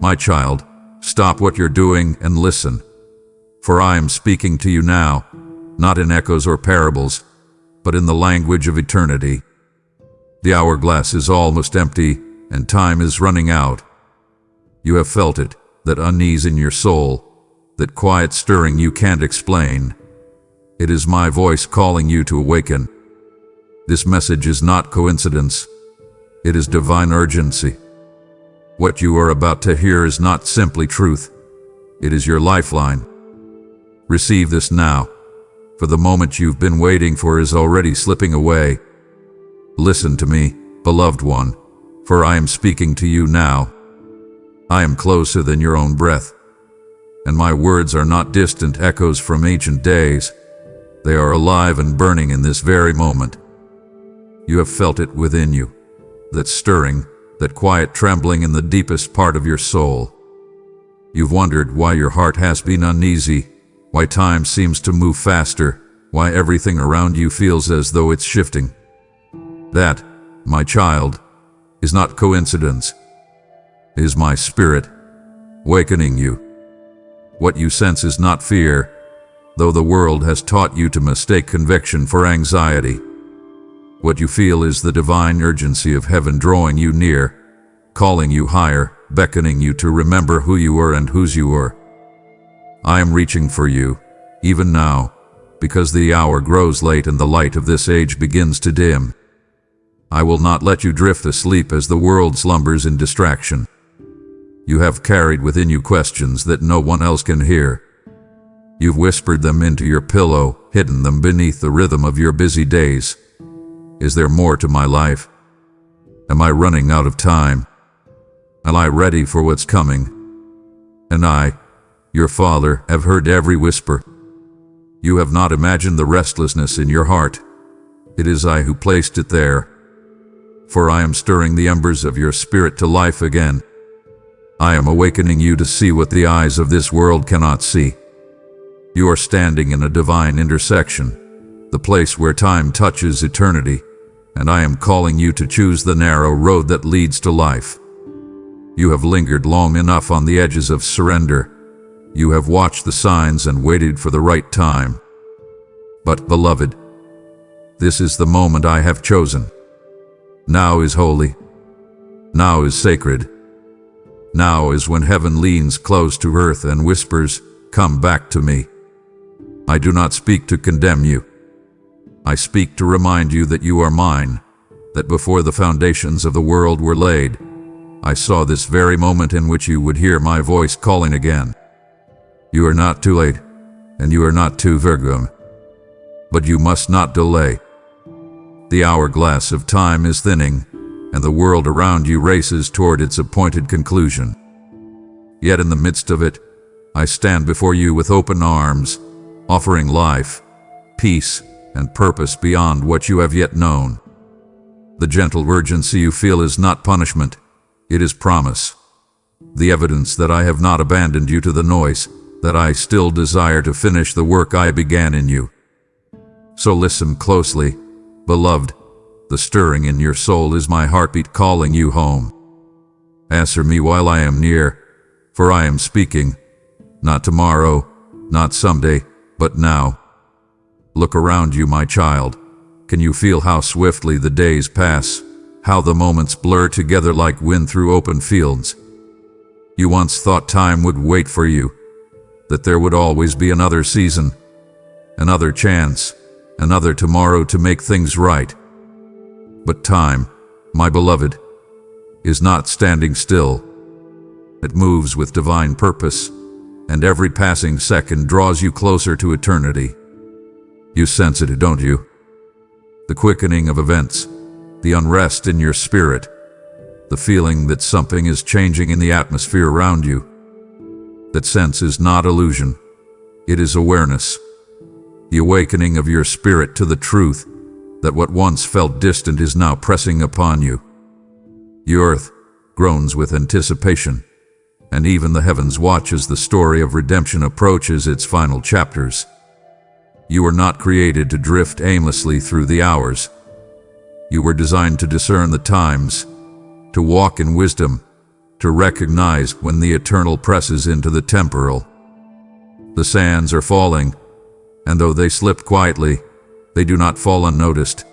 My child, stop what you're doing and listen. For I am speaking to you now, not in echoes or parables, but in the language of eternity. The hourglass is almost empty, and time is running out. You have felt it, that unease in your soul, that quiet stirring you can't explain. It is my voice calling you to awaken. This message is not coincidence. It is divine urgency. What you are about to hear is not simply truth. It is your lifeline. Receive this now, for the moment you've been waiting for is already slipping away. Listen to me, beloved one, for I am speaking to you now. I am closer than your own breath, and my words are not distant echoes from ancient days. They are alive and burning in this very moment. You have felt it within you, that stirring, that quiet trembling in the deepest part of your soul. You've wondered why your heart has been uneasy, why time seems to move faster, why everything around you feels as though it's shifting. That, my child, is not coincidence. It is my spirit, awakening you. What you sense is not fear, though the world has taught you to mistake conviction for anxiety. What you feel is the divine urgency of heaven drawing you near, calling you higher, beckoning you to remember who you were and whose you were. I am reaching for you, even now, because the hour grows late and the light of this age begins to dim. I will not let you drift asleep as the world slumbers in distraction. You have carried within you questions that no one else can hear. You've whispered them into your pillow, hidden them beneath the rhythm of your busy days. Is there more to my life? Am I running out of time? Am I ready for what's coming? And I, your father, have heard every whisper. You have not imagined the restlessness in your heart. It is I who placed it there. For I am stirring the embers of your spirit to life again. I am awakening you to see what the eyes of this world cannot see. You are standing in a divine intersection, the place where time touches eternity, and I am calling you to choose the narrow road that leads to life. You have lingered long enough on the edges of surrender. You have watched the signs and waited for the right time. But, beloved, this is the moment I have chosen. Now is holy. Now is sacred. Now is when heaven leans close to earth and whispers, "Come back to me." I do not speak to condemn you. I speak to remind you that you are mine, that before the foundations of the world were laid, I saw this very moment in which you would hear my voice calling again. You are not too late, and you are not too virgum. But you must not delay. The hourglass of time is thinning, and the world around you races toward its appointed conclusion. Yet in the midst of it, I stand before you with open arms, offering life, peace, and purpose beyond what you have yet known. The gentle urgency you feel is not punishment, it is promise. The evidence that I have not abandoned you to the noise, that I still desire to finish the work I began in you. So listen closely, beloved. The stirring in your soul is my heartbeat calling you home. Answer me while I am near, for I am speaking, not tomorrow, not someday, but now. Look around you, my child. Can you feel how swiftly the days pass, how the moments blur together like wind through open fields? You once thought time would wait for you, that there would always be another season, another chance, another tomorrow to make things right. But time, my beloved, is not standing still. It moves with divine purpose, and every passing second draws you closer to eternity. You sense it, don't you? The quickening of events, the unrest in your spirit, the feeling that something is changing in the atmosphere around you. That sense is not illusion, it is awareness. The awakening of your spirit to the truth that what once felt distant is now pressing upon you. The earth groans with anticipation, and even the heavens watch as the story of redemption approaches its final chapters. You were not created to drift aimlessly through the hours. You were designed to discern the times, to walk in wisdom, to recognize when the eternal presses into the temporal. The sands are falling, and though they slip quietly, they do not fall unnoticed.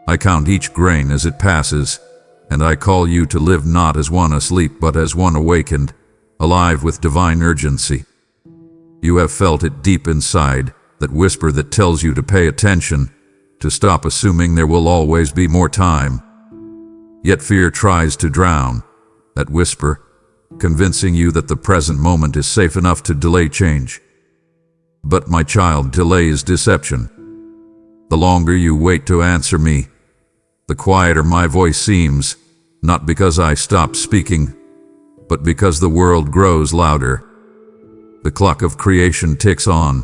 I count each grain as it passes, and I call you to live not as one asleep but as one awakened, alive with divine urgency. You have felt it deep inside, that whisper that tells you to pay attention, to stop assuming there will always be more time. Yet fear tries to drown that whisper, convincing you that the present moment is safe enough to delay change. But my child, delay is deception. The longer you wait to answer me, the quieter my voice seems, not because I stop speaking, but because the world grows louder. The clock of creation ticks on,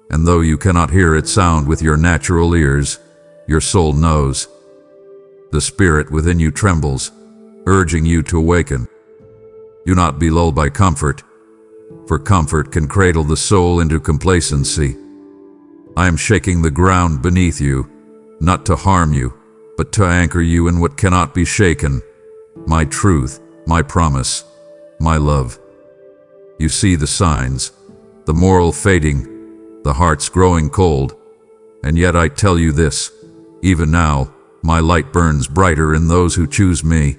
and though you cannot hear its sound with your natural ears, your soul knows. The spirit within you trembles, urging you to awaken. Do not be lulled by comfort, for comfort can cradle the soul into complacency. I am shaking the ground beneath you, not to harm you, but to anchor you in what cannot be shaken, my truth, my promise, my love. You see the signs, the moral fading, the hearts growing cold, and yet I tell you this, even now, my light burns brighter in those who choose me.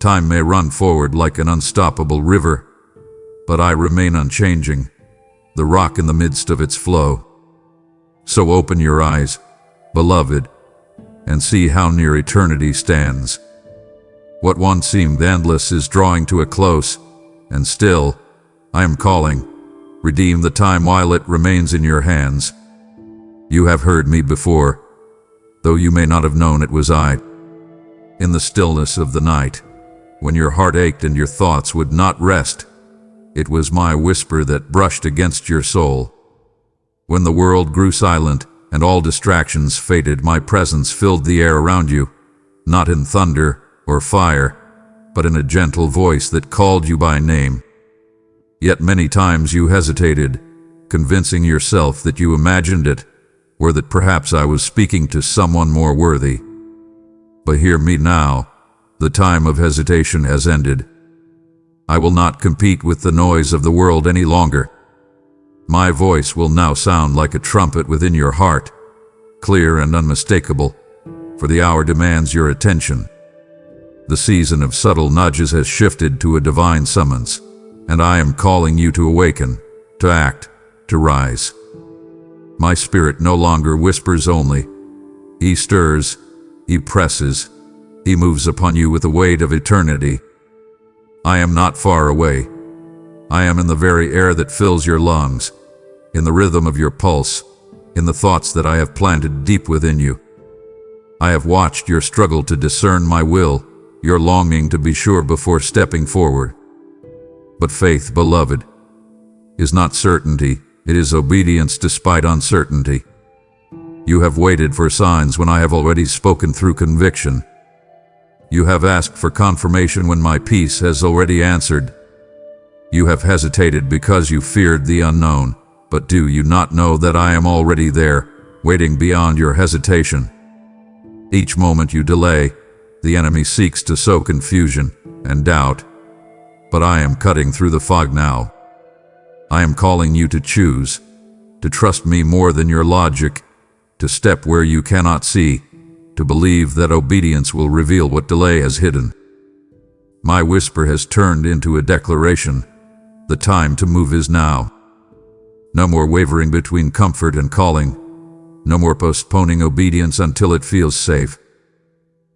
Time may run forward like an unstoppable river, but I remain unchanging, the rock in the midst of its flow. So open your eyes, beloved, and see how near eternity stands. What once seemed endless is drawing to a close, and still, I am calling. Redeem the time while it remains in your hands. You have heard me before, though you may not have known it was I. In the stillness of the night, when your heart ached and your thoughts would not rest, it was my whisper that brushed against your soul. When the world grew silent and all distractions faded, my presence filled the air around you, not in thunder or fire, but in a gentle voice that called you by name. Yet many times you hesitated, convincing yourself that you imagined it, or that perhaps I was speaking to someone more worthy. But hear me now, the time of hesitation has ended. I will not compete with the noise of the world any longer. My voice will now sound like a trumpet within your heart, clear and unmistakable, for the hour demands your attention. The season of subtle nudges has shifted to a divine summons, and I am calling you to awaken, to act, to rise. My spirit no longer whispers only. He stirs, he presses, he moves upon you with the weight of eternity. I am not far away. I am in the very air that fills your lungs, in the rhythm of your pulse, in the thoughts that I have planted deep within you. I have watched your struggle to discern my will, your longing to be sure before stepping forward. But faith, beloved, is not certainty, it is obedience despite uncertainty. You have waited for signs when I have already spoken through conviction. You have asked for confirmation when my peace has already answered. You have hesitated because you feared the unknown, but do you not know that I am already there, waiting beyond your hesitation? Each moment you delay, the enemy seeks to sow confusion and doubt, but I am cutting through the fog now. I am calling you to choose, to trust me more than your logic, to step where you cannot see, to believe that obedience will reveal what delay has hidden. My whisper has turned into a declaration. The time to move is now. No more wavering between comfort and calling. No more postponing obedience until it feels safe.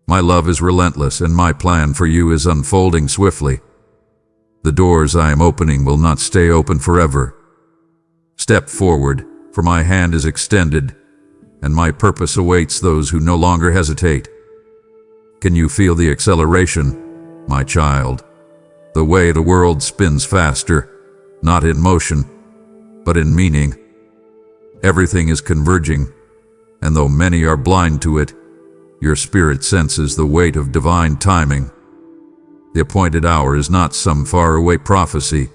My love is relentless and my plan for you is unfolding swiftly. The doors I am opening will not stay open forever. Step forward, for my hand is extended, and my purpose awaits those who no longer hesitate. Can you feel the acceleration, my child? The way the world spins faster, not in motion, but in meaning. Everything is converging, and though many are blind to it, your spirit senses the weight of divine timing. The appointed hour is not some faraway prophecy.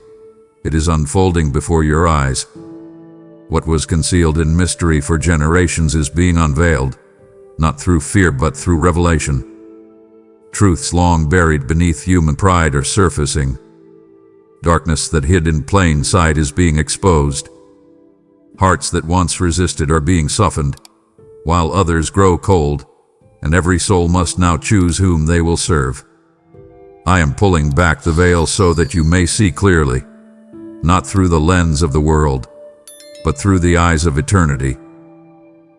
It is unfolding before your eyes. What was concealed in mystery for generations is being unveiled, not through fear but through revelation. Truths long buried beneath human pride are surfacing. Darkness that hid in plain sight is being exposed. Hearts that once resisted are being softened, while others grow cold, and every soul must now choose whom they will serve. I am pulling back the veil so that you may see clearly, not through the lens of the world, but through the eyes of eternity.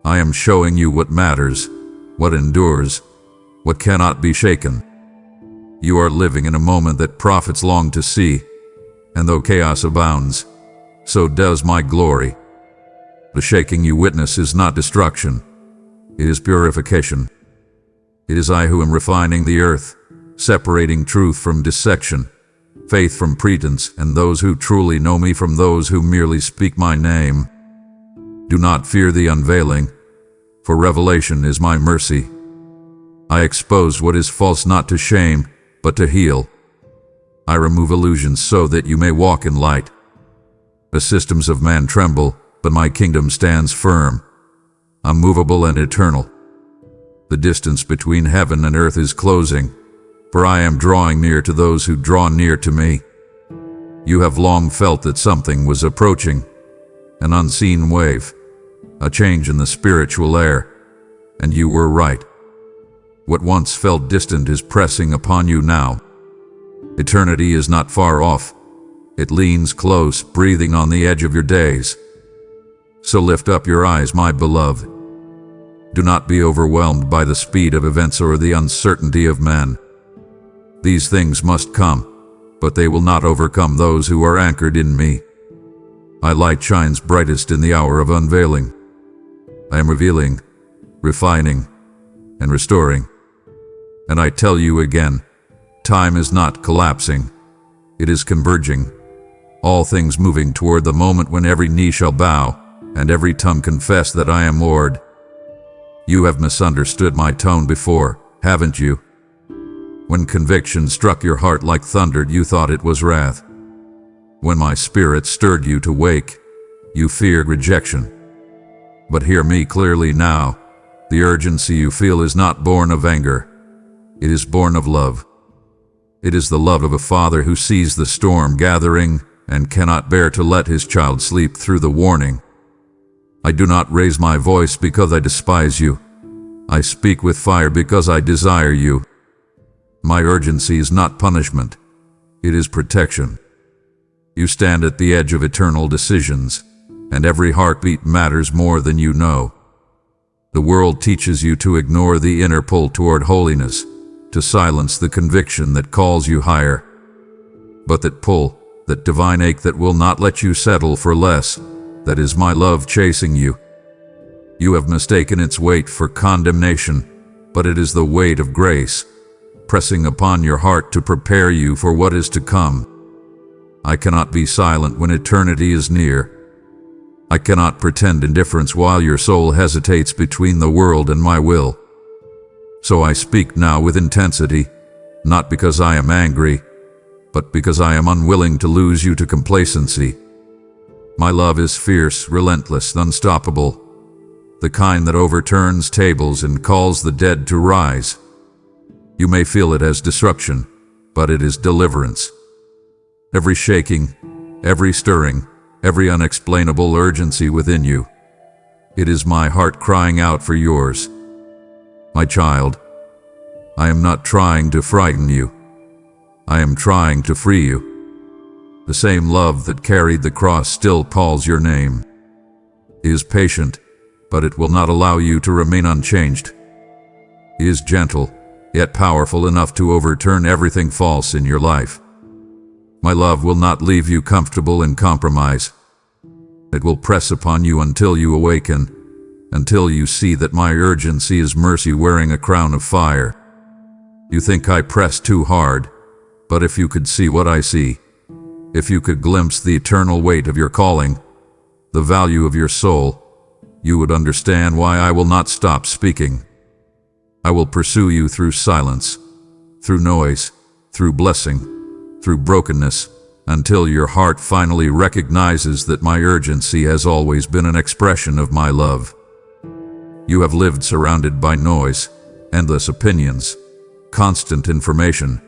I am showing you what matters, what endures, what cannot be shaken. You are living in a moment that prophets long to see, and though chaos abounds, so does my glory. The shaking you witness is not destruction, it is purification. It is I who am refining the earth, separating truth from dissection, faith from pretense, and those who truly know me from those who merely speak my name. Do not fear the unveiling, for revelation is my mercy. I expose what is false not to shame, but to heal. I remove illusions so that you may walk in light. The systems of man tremble, but my kingdom stands firm, unmovable and eternal. The distance between heaven and earth is closing, for I am drawing near to those who draw near to me. You have long felt that something was approaching, an unseen wave, a change in the spiritual air, and you were right. What once felt distant is pressing upon you now. Eternity is not far off. It leans close, breathing on the edge of your days. So lift up your eyes, my beloved. Do not be overwhelmed by the speed of events or the uncertainty of men. These things must come, but they will not overcome those who are anchored in me. My light shines brightest in the hour of unveiling. I am revealing, refining, and restoring. And I tell you again, time is not collapsing. It is converging. All things moving toward the moment when every knee shall bow, and every tongue confess that I am Lord. You have misunderstood my tone before, haven't you? When conviction struck your heart like thunder, you thought it was wrath. When my spirit stirred you to wake, you feared rejection. But hear me clearly now. The urgency you feel is not born of anger. It is born of love. It is the love of a father who sees the storm gathering and cannot bear to let his child sleep through the warning. I do not raise my voice because I despise you. I speak with fire because I desire you. My urgency is not punishment. It is protection. You stand at the edge of eternal decisions, and every heartbeat matters more than you know. The world teaches you to ignore the inner pull toward holiness, to silence the conviction that calls you higher. But that pull, that divine ache that will not let you settle for less, that is my love chasing you. You have mistaken its weight for condemnation, but it is the weight of grace, pressing upon your heart to prepare you for what is to come. I cannot be silent when eternity is near. I cannot pretend indifference while your soul hesitates between the world and my will. So I speak now with intensity, not because I am angry, but because I am unwilling to lose you to complacency. My love is fierce, relentless, unstoppable, the kind that overturns tables and calls the dead to rise. You may feel it as disruption, but it is deliverance. Every shaking, every stirring, every unexplainable urgency within you, it is my heart crying out for yours. My child, I am not trying to frighten you. I am trying to free you. The same love that carried the cross still calls your name. He is patient, but it will not allow you to remain unchanged. He is gentle, yet powerful enough to overturn everything false in your life. My love will not leave you comfortable in compromise. It will press upon you until you awaken, until you see that my urgency is mercy wearing a crown of fire. You think I press too hard, but if you could see what I see, if you could glimpse the eternal weight of your calling, the value of your soul, you would understand why I will not stop speaking. I will pursue you through silence, through noise, through blessing, through brokenness, until your heart finally recognizes that my urgency has always been an expression of my love. You have lived surrounded by noise, endless opinions, constant information,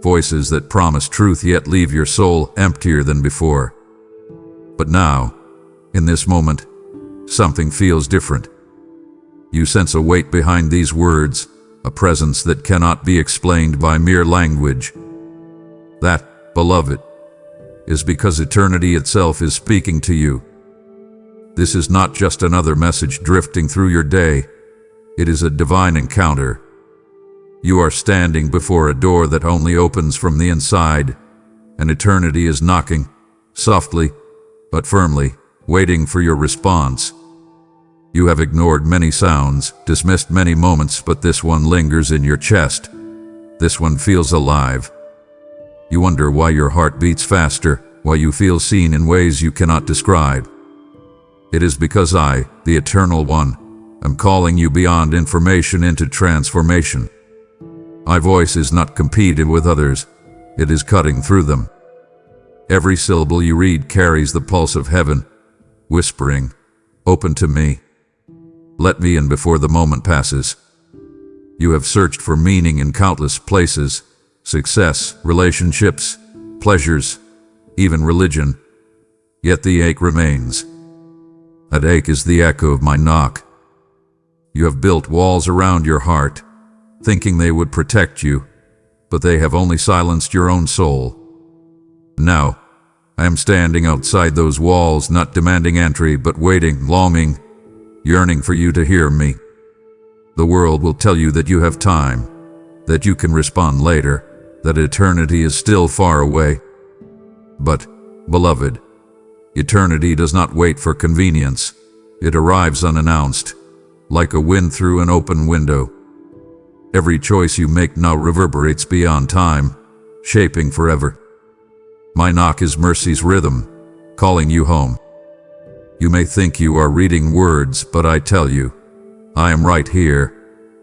voices that promise truth yet leave your soul emptier than before. But now, in this moment, something feels different. You sense a weight behind these words, a presence that cannot be explained by mere language. That, beloved, is because eternity itself is speaking to you. This is not just another message drifting through your day. It is a divine encounter. You are standing before a door that only opens from the inside, and eternity is knocking, softly but firmly, waiting for your response. You have ignored many sounds, dismissed many moments, but this one lingers in your chest. This one feels alive. You wonder why your heart beats faster, why you feel seen in ways you cannot describe. It is because I, the Eternal One, am calling you beyond information into transformation. My voice is not competing with others, it is cutting through them. Every syllable you read carries the pulse of heaven, whispering, "Open to me. Let me in before the moment passes." You have searched for meaning in countless places, success, relationships, pleasures, even religion. Yet the ache remains. That ache is the echo of my knock. You have built walls around your heart, thinking they would protect you, but they have only silenced your own soul. Now, I am standing outside those walls, not demanding entry, but waiting, longing, yearning for you to hear me. The world will tell you that you have time, that you can respond later, that eternity is still far away. But, beloved, eternity does not wait for convenience. It arrives unannounced, like a wind through an open window. Every choice you make now reverberates beyond time, shaping forever. My knock is mercy's rhythm, calling you home. You may think you are reading words, but I tell you, I am right here,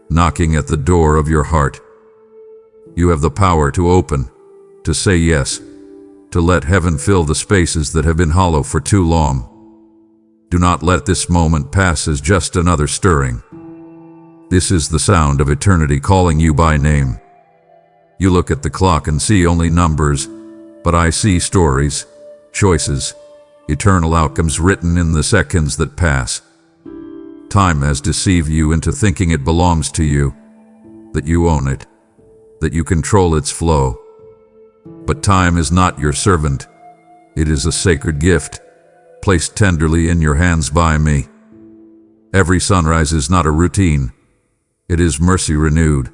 knocking at the door of your heart. You have the power to open, to say yes, to let heaven fill the spaces that have been hollow for too long. Do not let this moment pass as just another stirring. This is the sound of eternity calling you by name. You look at the clock and see only numbers, but I see stories, choices, eternal outcomes written in the seconds that pass. Time has deceived you into thinking it belongs to you, that you own it, that you control its flow. But time is not your servant. It is a sacred gift, placed tenderly in your hands by me. Every sunrise is not a routine. It is mercy renewed.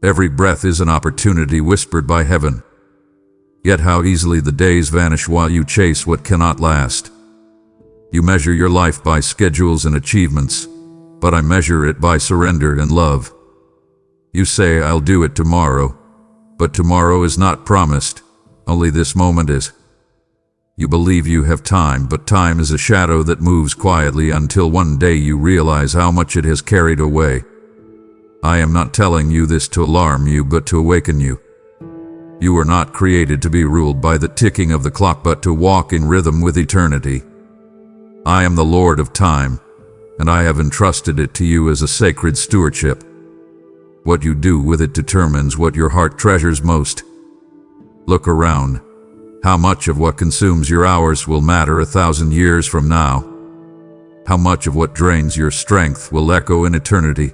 Every breath is an opportunity whispered by heaven. Yet how easily the days vanish while you chase what cannot last. You measure your life by schedules and achievements, but I measure it by surrender and love. You say, "I'll do it tomorrow," but tomorrow is not promised, only this moment is. You believe you have time, but time is a shadow that moves quietly until one day you realize how much it has carried away. I am not telling you this to alarm you, but to awaken you. You were not created to be ruled by the ticking of the clock, but to walk in rhythm with eternity. I am the Lord of time, and I have entrusted it to you as a sacred stewardship. What you do with it determines what your heart treasures most. Look around. How much of what consumes your hours will matter 1,000 years from now? How much of what drains your strength will echo in eternity?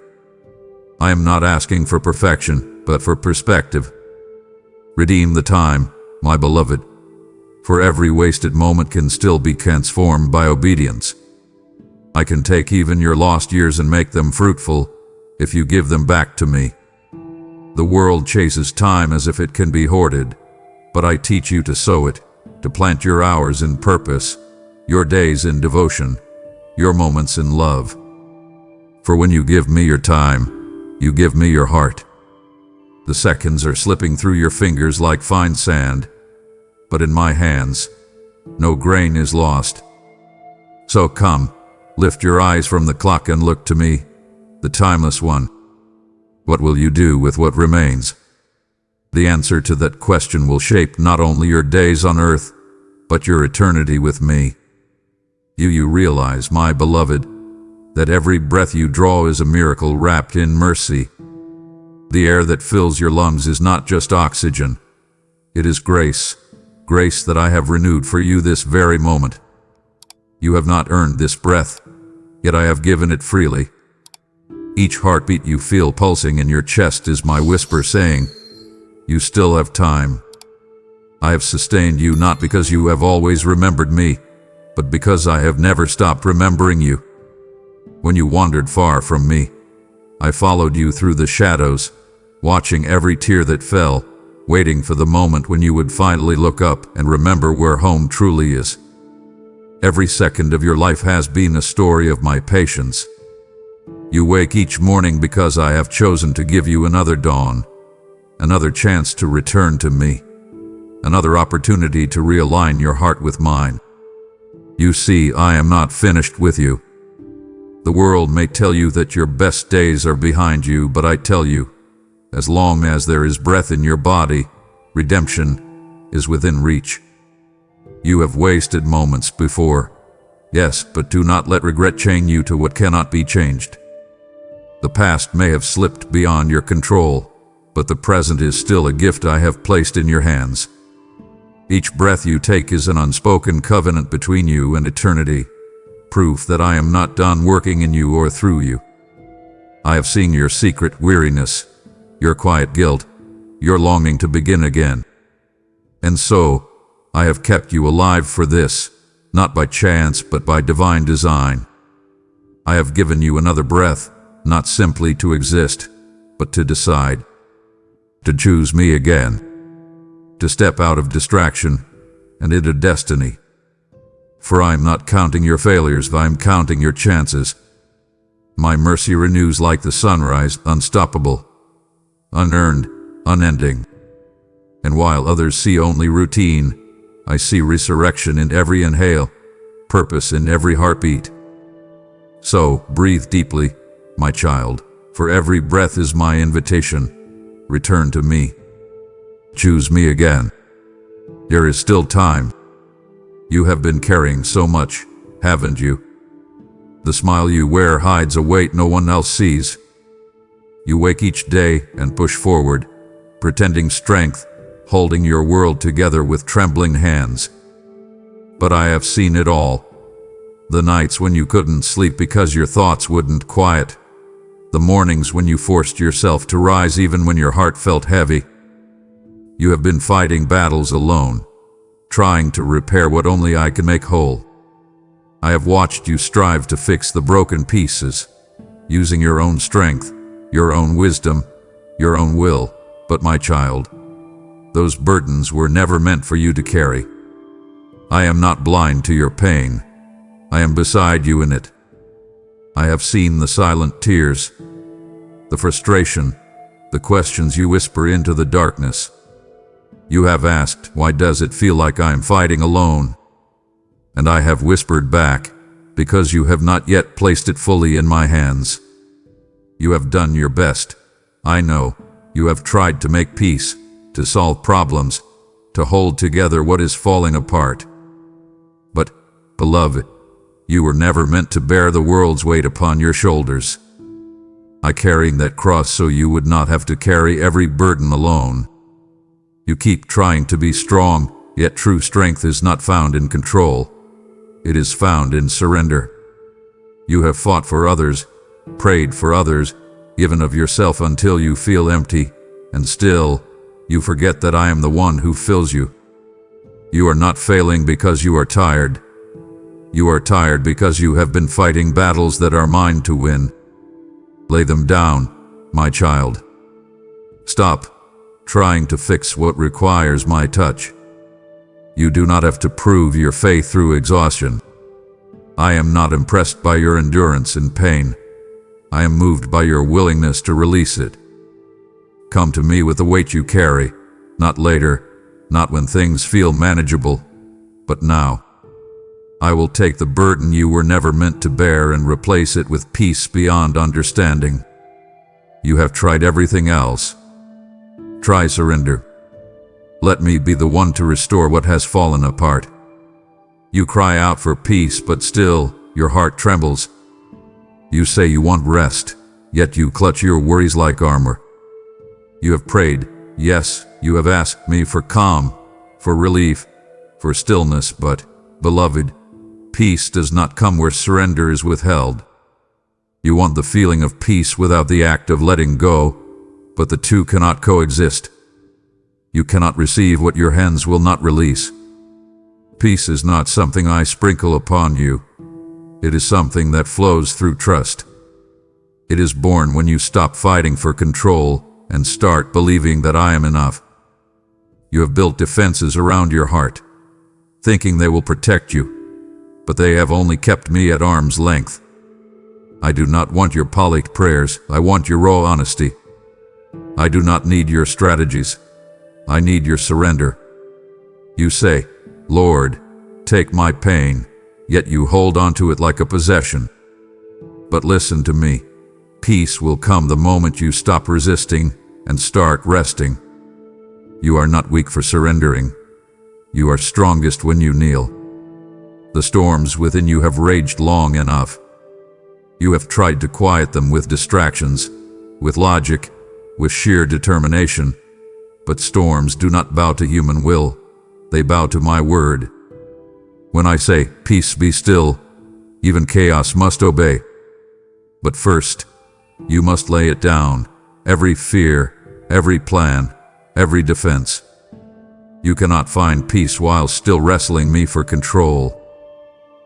I am not asking for perfection, but for perspective. Redeem the time, my beloved, for every wasted moment can still be transformed by obedience. I can take even your lost years and make them fruitful if you give them back to me. The world chases time as if it can be hoarded, but I teach you to sow it, to plant your hours in purpose, your days in devotion, your moments in love. For when you give me your time, you give me your heart. The seconds are slipping through your fingers like fine sand, but in my hands, no grain is lost. So come, lift your eyes from the clock and look to me, the timeless one. What will you do with what remains? The answer to that question will shape not only your days on earth, but your eternity with me. You realize, my beloved, that every breath you draw is a miracle wrapped in mercy. The air that fills your lungs is not just oxygen. It is grace. Grace that I have renewed for you this very moment. You have not earned this breath, yet I have given it freely. Each heartbeat you feel pulsing in your chest is my whisper saying, you still have time. I have sustained you not because you have always remembered me, but because I have never stopped remembering you. When you wandered far from me, I followed you through the shadows, watching every tear that fell, waiting for the moment when you would finally look up and remember where home truly is. Every second of your life has been a story of my patience. You wake each morning because I have chosen to give you another dawn, another chance to return to me, another opportunity to realign your heart with mine. You see, I am not finished with you. The world may tell you that your best days are behind you, but I tell you, as long as there is breath in your body, redemption is within reach. You have wasted moments before, yes, but do not let regret chain you to what cannot be changed. The past may have slipped beyond your control, but the present is still a gift I have placed in your hands. Each breath you take is an unspoken covenant between you and eternity, proof that I am not done working in you or through you. I have seen your secret weariness, your quiet guilt, your longing to begin again. And so, I have kept you alive for this, not by chance but by divine design. I have given you another breath, not simply to exist, but to decide. To choose me again. To step out of distraction and into destiny. For I am not counting your failures, I am counting your chances. My mercy renews like the sunrise, unstoppable, unearned, unending. And while others see only routine, I see resurrection in every inhale, purpose in every heartbeat. So, breathe deeply, my child, for every breath is my invitation. Return to me. Choose me again. There is still time. You have been carrying so much, haven't you? The smile you wear hides a weight no one else sees. You wake each day and push forward, pretending strength, holding your world together with trembling hands. But I have seen it all. The nights when you couldn't sleep because your thoughts wouldn't quiet. The mornings when you forced yourself to rise even when your heart felt heavy. You have been fighting battles alone, trying to repair what only I can make whole. I have watched you strive to fix the broken pieces, using your own strength, your own wisdom, your own will. But my child, those burdens were never meant for you to carry. I am not blind to your pain. I am beside you in it. I have seen the silent tears, the frustration, the questions you whisper into the darkness. You have asked, why does it feel like I am fighting alone? And I have whispered back, because you have not yet placed it fully in my hands. You have done your best. I know. You have tried to make peace, to solve problems, to hold together what is falling apart. But, beloved, you were never meant to bear the world's weight upon your shoulders. I carrying that cross so you would not have to carry every burden alone. You keep trying to be strong, yet true strength is not found in control. It is found in surrender. You have fought for others, prayed for others, given of yourself until you feel empty, and still, you forget that I am the one who fills you. You are not failing because you are tired. You are tired because you have been fighting battles that are mine to win. Lay them down, my child. Stop trying to fix what requires my touch. You do not have to prove your faith through exhaustion. I am not impressed by your endurance in pain. I am moved by your willingness to release it. Come to me with the weight you carry, not later, not when things feel manageable, but now. I will take the burden you were never meant to bear and replace it with peace beyond understanding. You have tried everything else. Try surrender. Let me be the one to restore what has fallen apart. You cry out for peace, but still, your heart trembles. You say you want rest, yet you clutch your worries like armor. You have prayed, yes, you have asked me for calm, for relief, for stillness, but, beloved, peace does not come where surrender is withheld. You want the feeling of peace without the act of letting go, but the two cannot coexist. You cannot receive what your hands will not release. Peace is not something I sprinkle upon you. It is something that flows through trust. It is born when you stop fighting for control and start believing that I am enough. You have built defenses around your heart, thinking they will protect you, but they have only kept me at arm's length. I do not want your polished prayers, I want your raw honesty. I do not need your strategies, I need your surrender. You say, Lord, take my pain, yet you hold on to it like a possession. But listen to me, peace will come the moment you stop resisting and start resting. You are not weak for surrendering. You are strongest when you kneel. The storms within you have raged long enough. You have tried to quiet them with distractions, with logic, with sheer determination. But storms do not bow to human will. They bow to my word. When I say, peace be still, even chaos must obey. But first, you must lay it down, every fear, every plan, every defense. You cannot find peace while still wrestling me for control.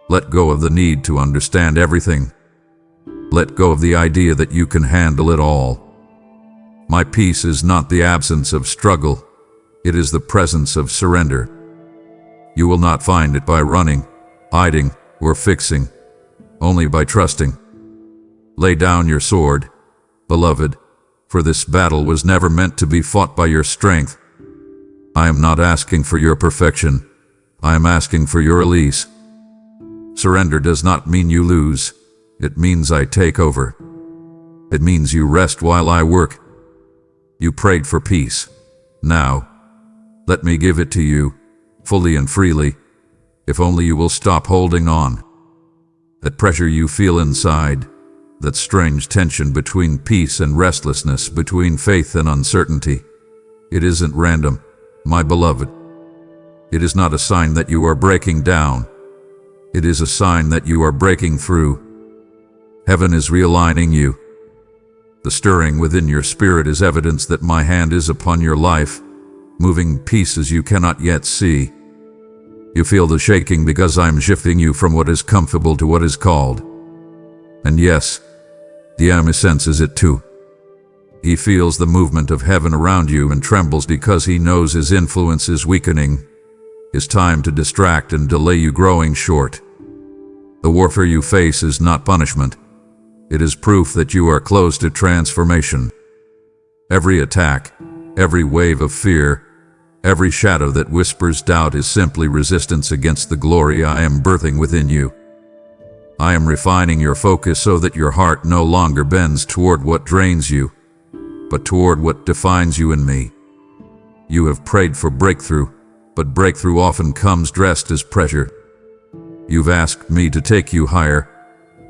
Let go of the need to understand everything. Let go of the idea that you can handle it all. My peace is not the absence of struggle. It is the presence of surrender. You will not find it by running, hiding, or fixing, only by trusting. Lay down your sword, beloved, for this battle was never meant to be fought by your strength. I am not asking for your perfection. I am asking for your release. Surrender does not mean you lose. It means I take over. It means you rest while I work. You prayed for peace. Now, let me give it to you, fully and freely, if only you will stop holding on. That pressure you feel inside, that strange tension between peace and restlessness, between faith and uncertainty, it isn't random, my beloved. It is not a sign that you are breaking down. It is a sign that you are breaking through. Heaven is realigning you. The stirring within your spirit is evidence that my hand is upon your life, moving pieces you cannot yet see. You feel the shaking because I am shifting you from what is comfortable to what is called. And yes, the enemy senses it too. He feels the movement of heaven around you and trembles because he knows his influence is weakening, his time to distract and delay you growing short. The warfare you face is not punishment. It is proof that you are close to transformation. Every attack, every wave of fear, every shadow that whispers doubt is simply resistance against the glory I am birthing within you. I am refining your focus so that your heart no longer bends toward what drains you, but toward what defines you in me. You have prayed for breakthrough, but breakthrough often comes dressed as pressure. You've asked me to take you higher,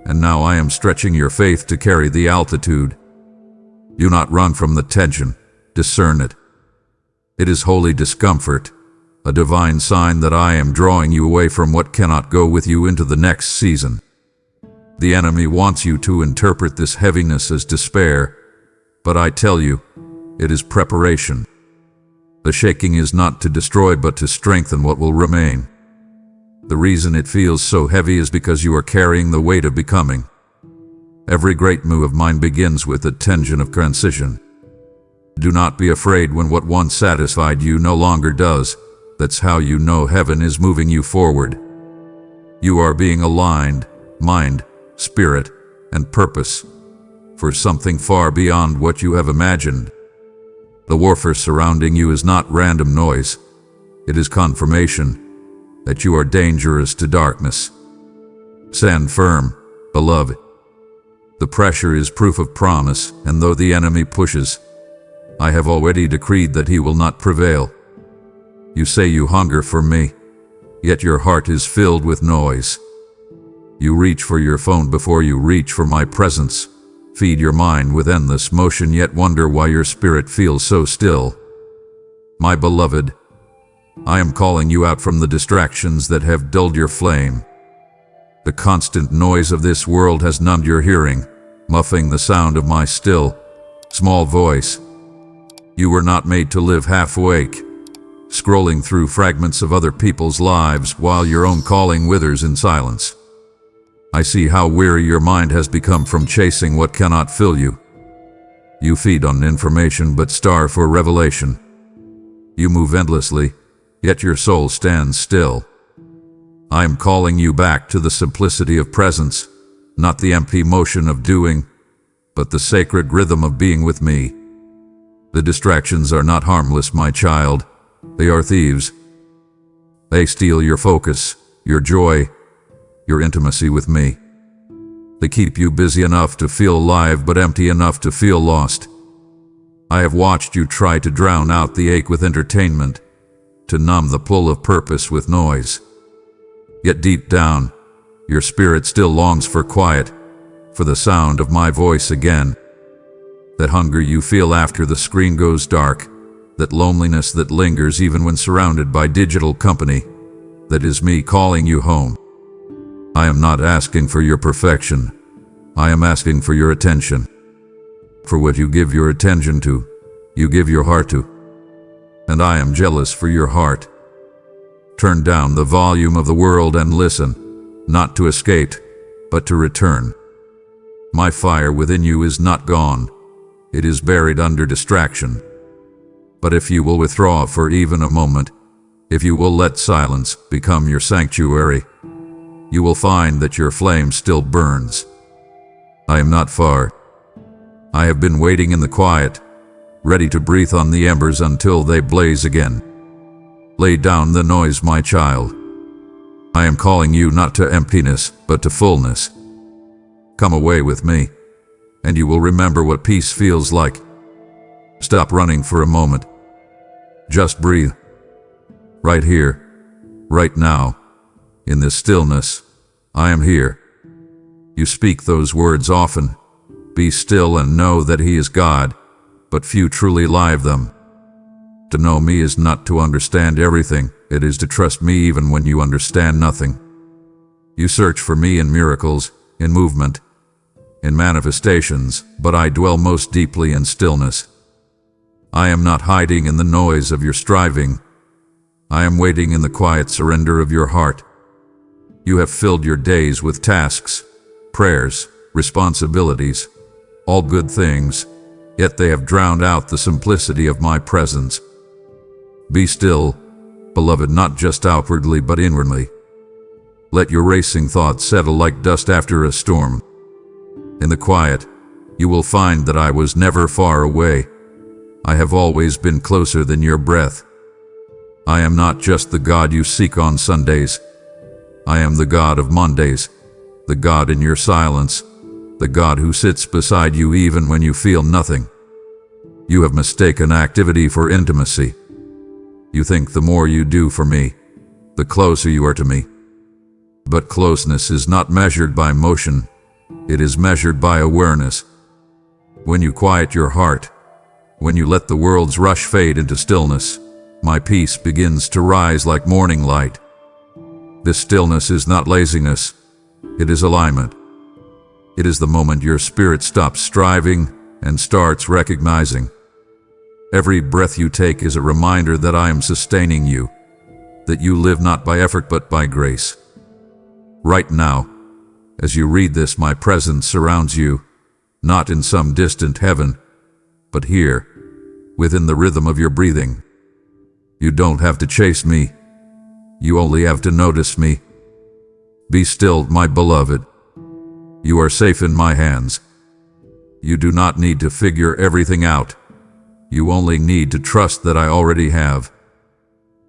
and now I am stretching your faith to carry the altitude. Do not run from the tension, discern it. It is holy discomfort, a divine sign that I am drawing you away from what cannot go with you into the next season. The enemy wants you to interpret this heaviness as despair, but I tell you, it is preparation. The shaking is not to destroy but to strengthen what will remain. The reason it feels so heavy is because you are carrying the weight of becoming. Every great move of mine begins with a tension of transition. Do not be afraid when what once satisfied you no longer does. That's how you know heaven is moving you forward. You are being aligned, mind, spirit, and purpose, for something far beyond what you have imagined. The warfare surrounding you is not random noise. It is confirmation that you are dangerous to darkness. Stand firm, beloved. The pressure is proof of promise, and though the enemy pushes, I have already decreed that he will not prevail. You say you hunger for me, yet your heart is filled with noise. You reach for your phone before you reach for my presence, feed your mind with endless motion, yet wonder why your spirit feels so still. My beloved, I am calling you out from the distractions that have dulled your flame. The constant noise of this world has numbed your hearing, muffling the sound of my still, small voice. You were not made to live half-awake, scrolling through fragments of other people's lives while your own calling withers in silence. I see how weary your mind has become from chasing what cannot fill you. You feed on information but starve for revelation. You move endlessly, yet your soul stands still. I am calling you back to the simplicity of presence, not the empty motion of doing, but the sacred rhythm of being with me. The distractions are not harmless, my child. They are thieves. They steal your focus, your joy, your intimacy with me. They keep you busy enough to feel alive but empty enough to feel lost. I have watched you try to drown out the ache with entertainment, to numb the pull of purpose with noise. Yet deep down, your spirit still longs for quiet, for the sound of my voice again. That hunger you feel after the screen goes dark, that loneliness that lingers even when surrounded by digital company, that is me calling you home. I am not asking for your perfection. I am asking for your attention. For what you give your attention to, you give your heart to. And I am jealous for your heart. Turn down the volume of the world and listen, not to escape, but to return. My fire within you is not gone. It is buried under distraction. But if you will withdraw for even a moment, if you will let silence become your sanctuary, you will find that your flame still burns. I am not far. I have been waiting in the quiet, ready to breathe on the embers until they blaze again. Lay down the noise, my child. I am calling you not to emptiness, but to fullness. Come away with me, and you will remember what peace feels like. Stop running for a moment. Just breathe. Right here, right now, in this stillness, I am here. You speak those words often. Be still and know that He is God, but few truly live them. To know me is not to understand everything, it is to trust me even when you understand nothing. You search for me in miracles, in movement, in manifestations, but I dwell most deeply in stillness. I am not hiding in the noise of your striving. I am waiting in the quiet surrender of your heart. You have filled your days with tasks, prayers, responsibilities, all good things, yet they have drowned out the simplicity of my presence. Be still, beloved, not just outwardly but inwardly. Let your racing thoughts settle like dust after a storm. In the quiet, you will find that I was never far away. I have always been closer than your breath. I am not just the God you seek on Sundays. I am the God of Mondays, the God in your silence, the God who sits beside you even when you feel nothing. You have mistaken activity for intimacy. You think the more you do for me, the closer you are to me. But closeness is not measured by motion. It is measured by awareness. When you quiet your heart, when you let the world's rush fade into stillness, my peace begins to rise like morning light. This stillness is not laziness. It is alignment. It is the moment your spirit stops striving and starts recognizing. Every breath you take is a reminder that I am sustaining you, that you live not by effort but by grace. Right now, as you read this, my presence surrounds you, not in some distant heaven, but here, within the rhythm of your breathing. You don't have to chase me. You only have to notice me. Be still, my beloved. You are safe in my hands. You do not need to figure everything out. You only need to trust that I already have.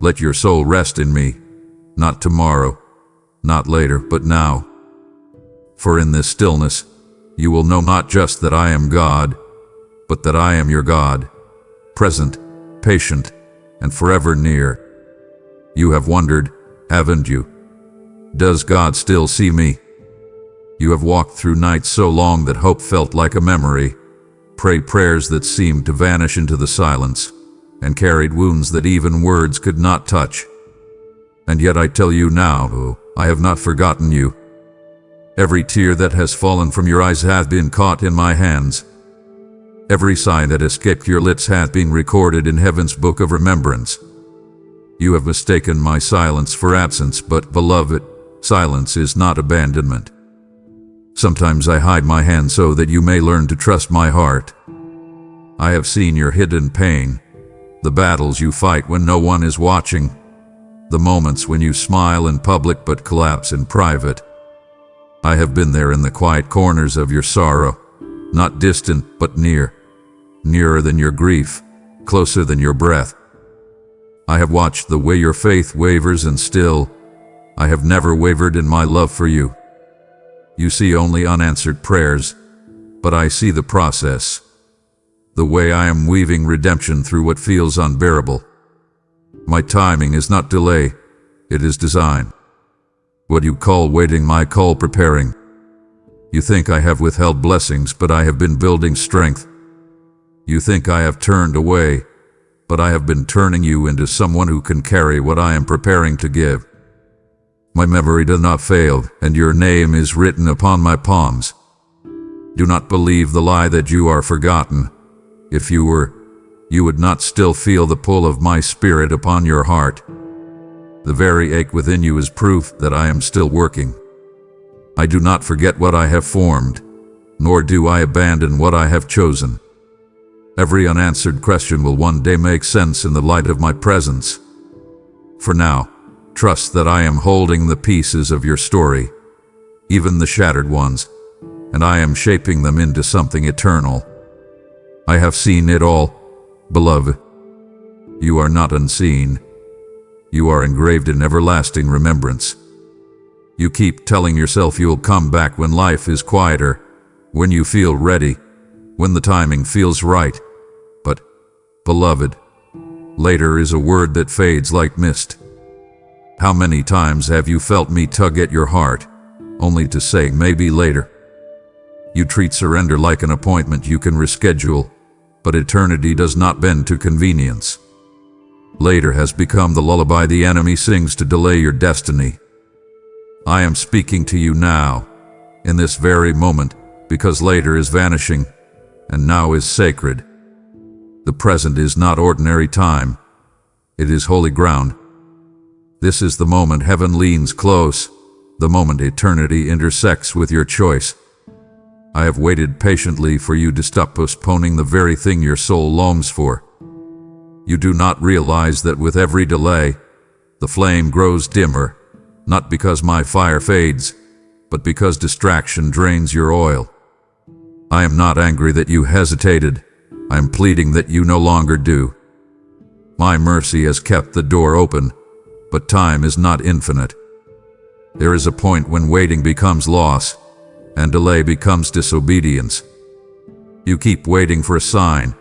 Let your soul rest in me, not tomorrow, not later, but now. For in this stillness, you will know not just that I am God, but that I am your God, present, patient, and forever near. You have wondered, haven't you? Does God still see me? You have walked through nights so long that hope felt like a memory, prayed prayers that seemed to vanish into the silence, and carried wounds that even words could not touch. And yet I tell you now, I have not forgotten you. Every tear that has fallen from your eyes hath been caught in my hands. Every sigh that escaped your lips hath been recorded in heaven's book of remembrance. You have mistaken my silence for absence, but, beloved, silence is not abandonment. Sometimes I hide my hand so that you may learn to trust my heart. I have seen your hidden pain, the battles you fight when no one is watching, the moments when you smile in public but collapse in private. I have been there in the quiet corners of your sorrow, not distant but near, nearer than your grief, closer than your breath. I have watched the way your faith wavers, and still, I have never wavered in my love for you. You see only unanswered prayers, but I see the process, the way I am weaving redemption through what feels unbearable. My timing is not delay, it is design. What you call waiting, I call preparing. You think I have withheld blessings, but I have been building strength. You think I have turned away, but I have been turning you into someone who can carry what I am preparing to give. My memory does not fail, and your name is written upon my palms. Do not believe the lie that you are forgotten. If you were, you would not still feel the pull of my spirit upon your heart. The very ache within you is proof that I am still working. I do not forget what I have formed, nor do I abandon what I have chosen. Every unanswered question will one day make sense in the light of my presence. For now, trust that I am holding the pieces of your story, even the shattered ones, and I am shaping them into something eternal. I have seen it all, beloved. You are not unseen. You are engraved in everlasting remembrance. You keep telling yourself you'll come back when life is quieter, when you feel ready, when the timing feels right. But, beloved, later is a word that fades like mist. How many times have you felt me tug at your heart, only to say maybe later? You treat surrender like an appointment you can reschedule, but eternity does not bend to convenience. Later has become the lullaby the enemy sings to delay your destiny. I am speaking to you now, in this very moment, because later is vanishing, and now is sacred. The present is not ordinary time. It is holy ground. This is the moment heaven leans close, the moment eternity intersects with your choice. I have waited patiently for you to stop postponing the very thing your soul longs for. You do not realize that with every delay, the flame grows dimmer, not because my fire fades, but because distraction drains your oil. I am not angry that you hesitated. I am pleading that you no longer do. My mercy has kept the door open, but time is not infinite. There is a point when waiting becomes loss, and delay becomes disobedience. You keep waiting for a sign,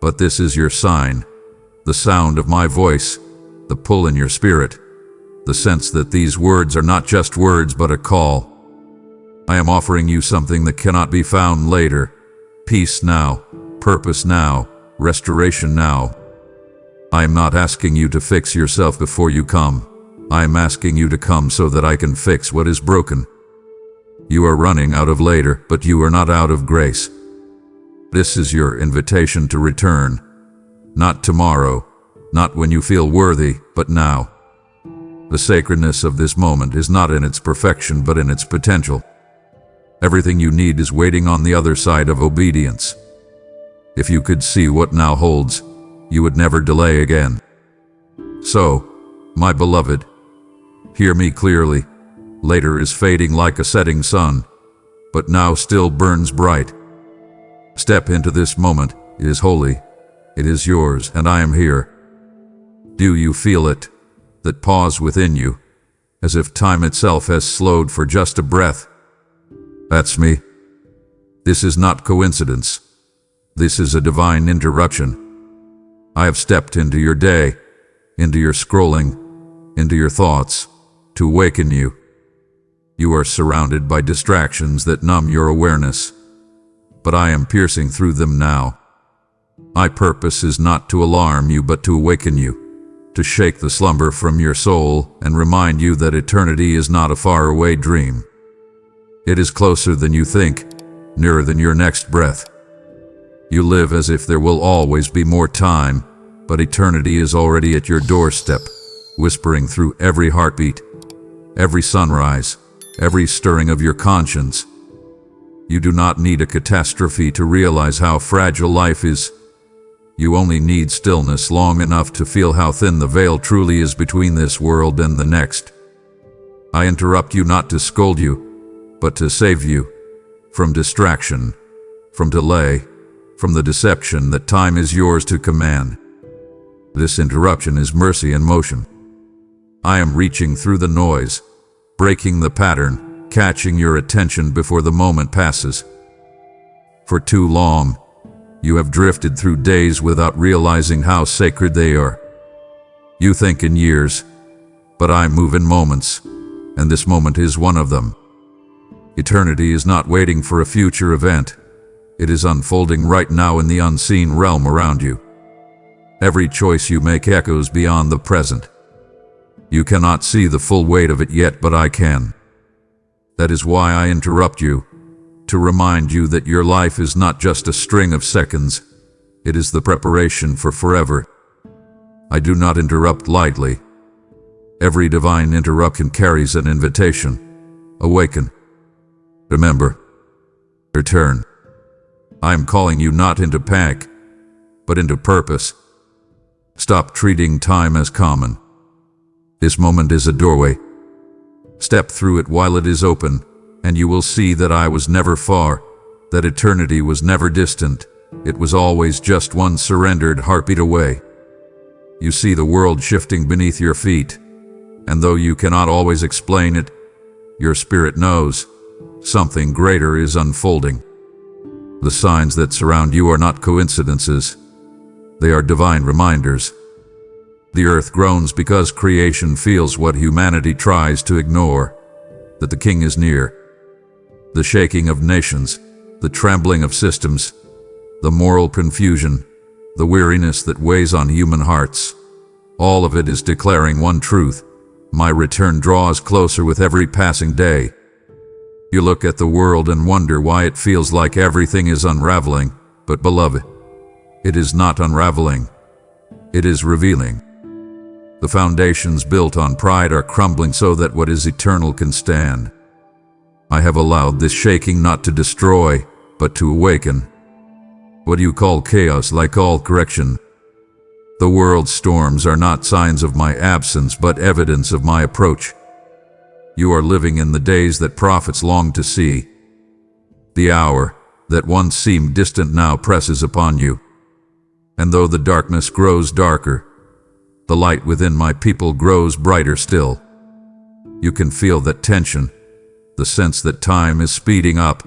but this is your sign. The sound of my voice, the pull in your spirit, the sense that these words are not just words but a call. I am offering you something that cannot be found later. Peace now, purpose now, restoration now. I am not asking you to fix yourself before you come. I am asking you to come so that I can fix what is broken. You are running out of later, but you are not out of grace. This is your invitation to return. Not tomorrow, not when you feel worthy, but now. The sacredness of this moment is not in its perfection, but in its potential. Everything you need is waiting on the other side of obedience. If you could see what now holds, you would never delay again. So, my beloved, hear me clearly. Later is fading like a setting sun, but now still burns bright. Step into this moment. It is holy. It is yours, and I am here. Do you feel it? That pause within you, as if time itself has slowed for just a breath. That's me. This is not coincidence. This is a divine interruption. I have stepped into your day, into your scrolling, into your thoughts, to awaken you. You are surrounded by distractions that numb your awareness, but I am piercing through them now. My purpose is not to alarm you, but to awaken you, to shake the slumber from your soul and remind you that eternity is not a faraway dream. It is closer than you think, nearer than your next breath. You live as if there will always be more time, but eternity is already at your doorstep, whispering through every heartbeat, every sunrise, every stirring of your conscience. You do not need a catastrophe to realize how fragile life is. You only need stillness long enough to feel how thin the veil truly is between this world and the next. I interrupt you not to scold you, but to save you from distraction, from delay, from the deception that time is yours to command. This interruption is mercy in motion. I am reaching through the noise, breaking the pattern, catching your attention before the moment passes. For too long, you have drifted through days without realizing how sacred they are. You think in years, but I move in moments, and this moment is one of them. Eternity is not waiting for a future event. It is unfolding right now in the unseen realm around you. Every choice you make echoes beyond the present. You cannot see the full weight of it yet, but I can. That is why I interrupt you, to remind you that your life is not just a string of seconds. It is the preparation for forever. I do not interrupt lightly. Every divine interruption carries an invitation. Awaken. Remember. Return. I am calling you not into panic, but into purpose. Stop treating time as common. This moment is a doorway. Step through it while it is open, and you will see that I was never far, that eternity was never distant. It was always just one surrendered heartbeat away. You see the world shifting beneath your feet, and though you cannot always explain it, your spirit knows something greater is unfolding. The signs that surround you are not coincidences. They are divine reminders. The earth groans because creation feels what humanity tries to ignore, that the King is near. The shaking of nations, the trembling of systems, the moral confusion, the weariness that weighs on human hearts, all of it is declaring one truth: my return draws closer with every passing day. You look at the world and wonder why it feels like everything is unraveling, but beloved, it is not unraveling. It is revealing. The foundations built on pride are crumbling so that what is eternal can stand. I have allowed this shaking not to destroy, but to awaken. What you call chaos, like all correction. The world's storms are not signs of my absence, but evidence of my approach. You are living in the days that prophets longed to see. The hour that once seemed distant now presses upon you. And though the darkness grows darker, the light within my people grows brighter still. You can feel that tension, the sense that time is speeding up,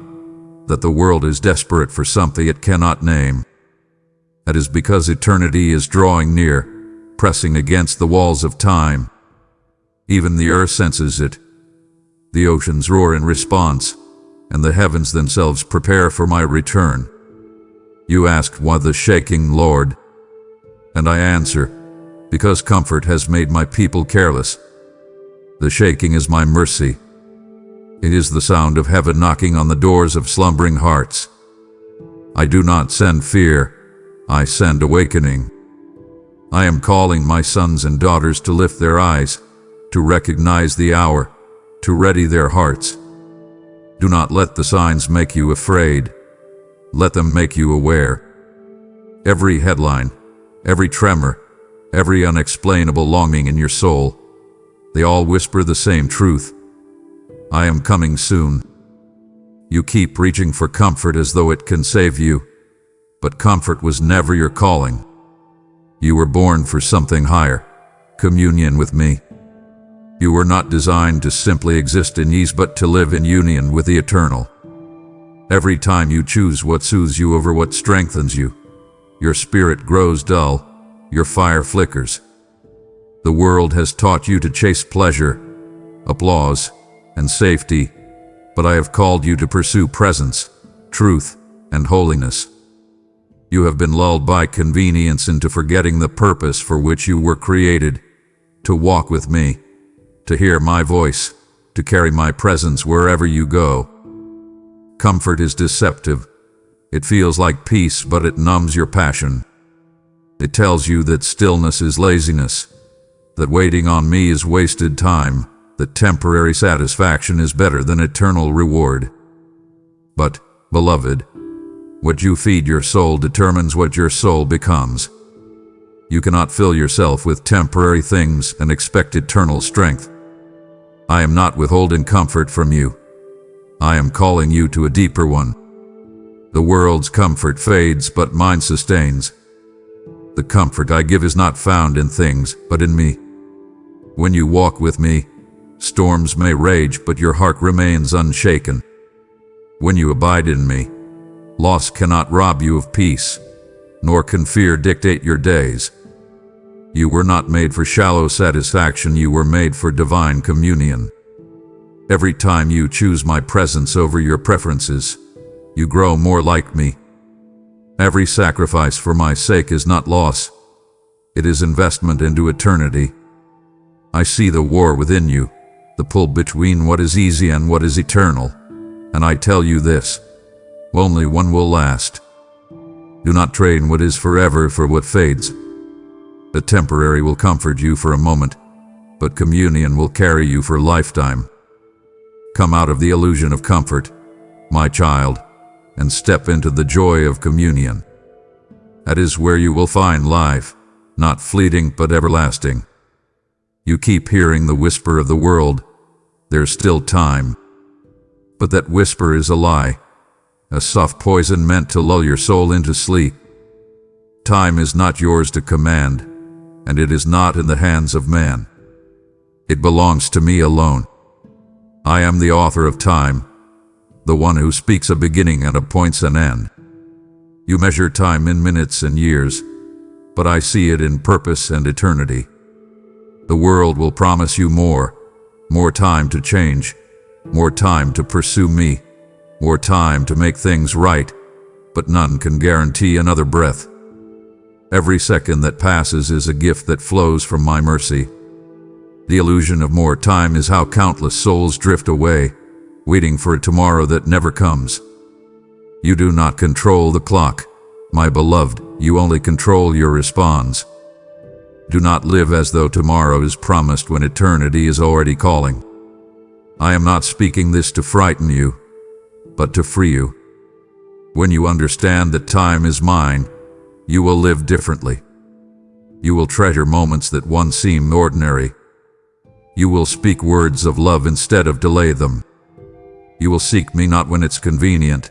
that the world is desperate for something it cannot name. That is because eternity is drawing near, pressing against the walls of time. Even the earth senses it. The oceans roar in response, and the heavens themselves prepare for my return. You ask, why the shaking, Lord? And I answer, because comfort has made my people careless. The shaking is my mercy. It is the sound of heaven knocking on the doors of slumbering hearts. I do not send fear, I send awakening. I am calling my sons and daughters to lift their eyes, to recognize the hour, to ready their hearts. Do not let the signs make you afraid. Let them make you aware. Every headline, every tremor, every unexplainable longing in your soul, they all whisper the same truth. I am coming soon. You keep reaching for comfort as though it can save you, but comfort was never your calling. You were born for something higher, communion with me. You were not designed to simply exist in ease, but to live in union with the eternal. Every time you choose what soothes you over what strengthens you, your spirit grows dull, your fire flickers. The world has taught you to chase pleasure, applause, and safety, but I have called you to pursue presence, truth, and holiness. You have been lulled by convenience into forgetting the purpose for which you were created, to walk with me, to hear my voice, to carry my presence wherever you go. Comfort is deceptive. It feels like peace, but it numbs your passion. It tells you that stillness is laziness, that waiting on me is wasted time, that temporary satisfaction is better than eternal reward. But, beloved, what you feed your soul determines what your soul becomes. You cannot fill yourself with temporary things and expect eternal strength. I am not withholding comfort from you. I am calling you to a deeper one. The world's comfort fades, but mine sustains. The comfort I give is not found in things, but in me. When you walk with me, storms may rage, but your heart remains unshaken. When you abide in me, loss cannot rob you of peace, nor can fear dictate your days. You were not made for shallow satisfaction, you were made for divine communion. Every time you choose my presence over your preferences, you grow more like me. Every sacrifice for my sake is not loss. It is investment into eternity. I see the war within you, the pull between what is easy and what is eternal. And I tell you this, only one will last. Do not trade what is forever for what fades. The temporary will comfort you for a moment, but communion will carry you for a lifetime. Come out of the illusion of comfort, my child, and step into the joy of communion. That is where you will find life, not fleeting but everlasting. You keep hearing the whisper of the world, there's still time. But that whisper is a lie, a soft poison meant to lull your soul into sleep. Time is not yours to command, and it is not in the hands of man. It belongs to me alone. I am the author of time, the one who speaks a beginning and appoints an end. You measure time in minutes and years, but I see it in purpose and eternity. The world will promise you more time to change, more time to pursue me, more time to make things right, but none can guarantee another breath. Every second that passes is a gift that flows from my mercy. The illusion of more time is how countless souls drift away, waiting for a tomorrow that never comes. You do not control the clock, my beloved, you only control your response. Do not live as though tomorrow is promised when eternity is already calling. I am not speaking this to frighten you, but to free you. When you understand that time is mine, you will live differently. You will treasure moments that once seemed ordinary. You will speak words of love instead of delay them. You will seek me not when it's convenient,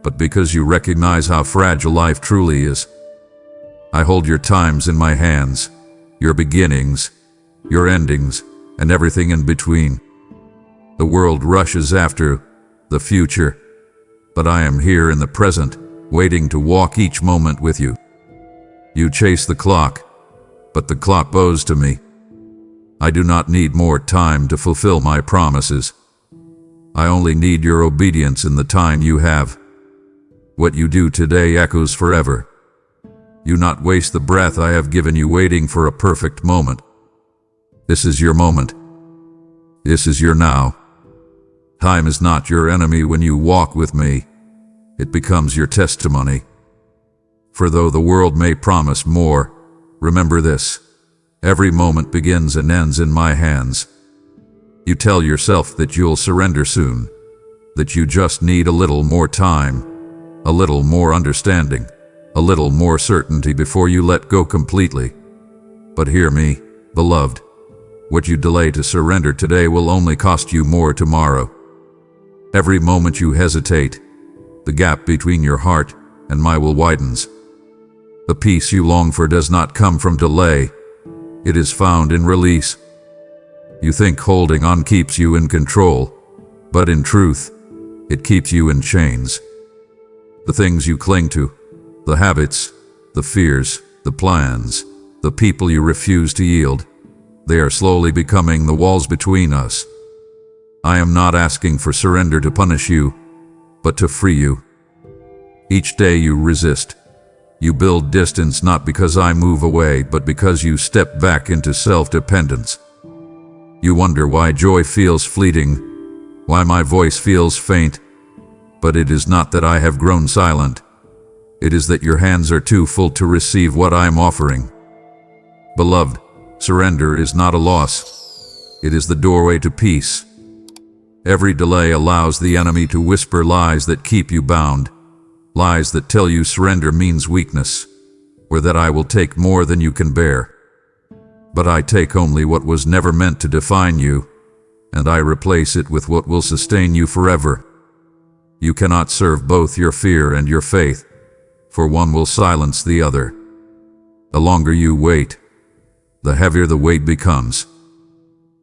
but because you recognize how fragile life truly is. I hold your times in my hands, your beginnings, your endings, and everything in between. The world rushes after the future, but I am here in the present, waiting to walk each moment with you. You chase the clock, but the clock bows to me. I do not need more time to fulfill my promises. I only need your obedience in the time you have. What you do today echoes forever. You not waste the breath I have given you waiting for a perfect moment. This is your moment. This is your now. Time is not your enemy when you walk with me. It becomes your testimony. For though the world may promise more, remember this. Every moment begins and ends in my hands. You tell yourself that you'll surrender soon, that you just need a little more time, a little more understanding, a little more certainty before you let go completely. But hear me, beloved. What you delay to surrender today will only cost you more tomorrow. Every moment you hesitate, the gap between your heart and my will widens. The peace you long for does not come from delay. It is found in release. You think holding on keeps you in control, but in truth, it keeps you in chains. The things you cling to, the habits, the fears, the plans, the people you refuse to yield, they are slowly becoming the walls between us. I am not asking for surrender to punish you, but to free you. Each day you resist. You build distance not because I move away, but because you step back into self-dependence. You wonder why joy feels fleeting, why my voice feels faint, but it is not that I have grown silent. It is that your hands are too full to receive what I am offering. Beloved, surrender is not a loss. It is the doorway to peace. Every delay allows the enemy to whisper lies that keep you bound, lies that tell you surrender means weakness, or that I will take more than you can bear. But I take only what was never meant to define you, and I replace it with what will sustain you forever. You cannot serve both your fear and your faith, for one will silence the other. The longer you wait, the heavier the weight becomes.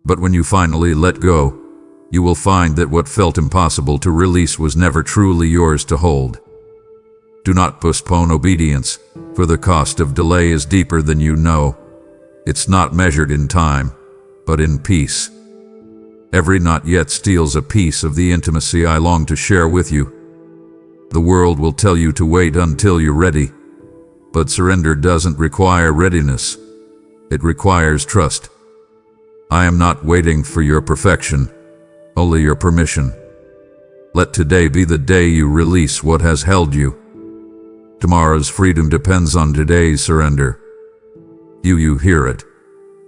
But when you finally let go, you will find that what felt impossible to release was never truly yours to hold. Do not postpone obedience, for the cost of delay is deeper than you know. It's not measured in time, but in peace. Every not yet steals a piece of the intimacy I long to share with you. The world will tell you to wait until you're ready, but surrender doesn't require readiness. It requires trust. I am not waiting for your perfection, only your permission. Let today be the day you release what has held you. Tomorrow's freedom depends on today's surrender. You hear it,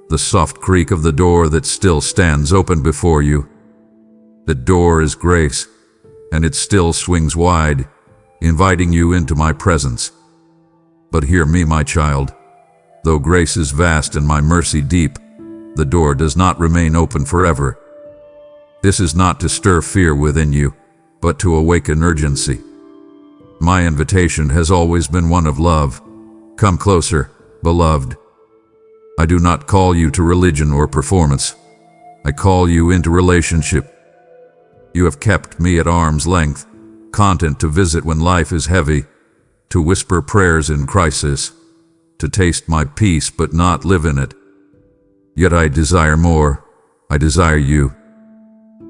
the soft creak of the door that still stands open before you. The door is grace, and it still swings wide, inviting you into my presence. But hear me, my child. Though grace is vast and my mercy deep, the door does not remain open forever. This is not to stir fear within you, but to awaken urgency. My invitation has always been one of love. Come closer, beloved. I do not call you to religion or performance. I call you into relationship. You have kept me at arm's length, content to visit when life is heavy, to whisper prayers in crisis, to taste my peace but not live in it. Yet I desire more. I desire you.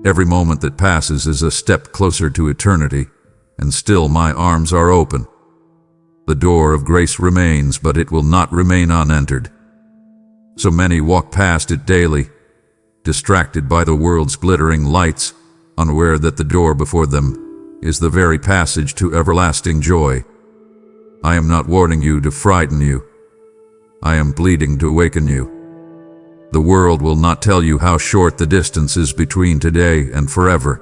Every moment that passes is a step closer to eternity, and still my arms are open. The door of grace remains, but it will not remain unentered. So many walk past it daily, distracted by the world's glittering lights, unaware that the door before them is the very passage to everlasting joy. I am not warning you to frighten you. I am pleading to awaken you. The world will not tell you how short the distance is between today and forever.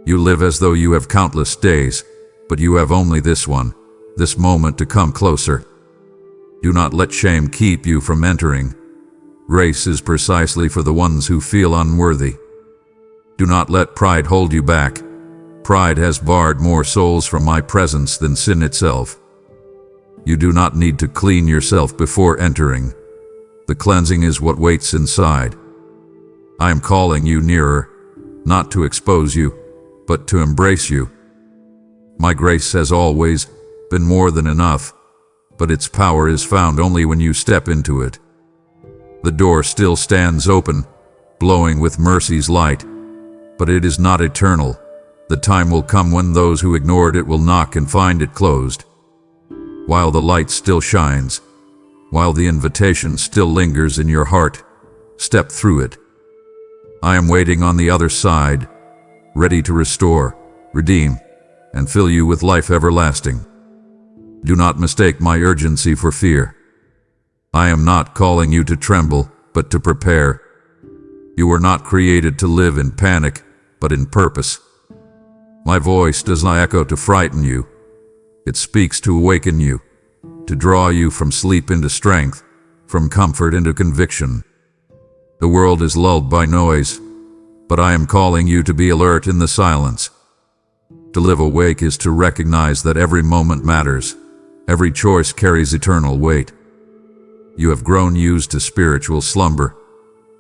You live as though you have countless days, but you have only this one, this moment to come closer. Do not let shame keep you from entering. Grace is precisely for the ones who feel unworthy. Do not let pride hold you back. Pride has barred more souls from my presence than sin itself. You do not need to clean yourself before entering. The cleansing is what waits inside. I am calling you nearer, not to expose you, but to embrace you. My grace has always been more than enough, but its power is found only when you step into it. The door still stands open, glowing with mercy's light, but it is not eternal. The time will come when those who ignored it will knock and find it closed. While the light still shines, while the invitation still lingers in your heart, step through it. I am waiting on the other side, ready to restore, redeem, and fill you with life everlasting. Do not mistake my urgency for fear. I am not calling you to tremble, but to prepare. You were not created to live in panic, but in purpose. My voice does not echo to frighten you. It speaks to awaken you, to draw you from sleep into strength, from comfort into conviction. The world is lulled by noise, but I am calling you to be alert in the silence. To live awake is to recognize that every moment matters. Every choice carries eternal weight. You have grown used to spiritual slumber,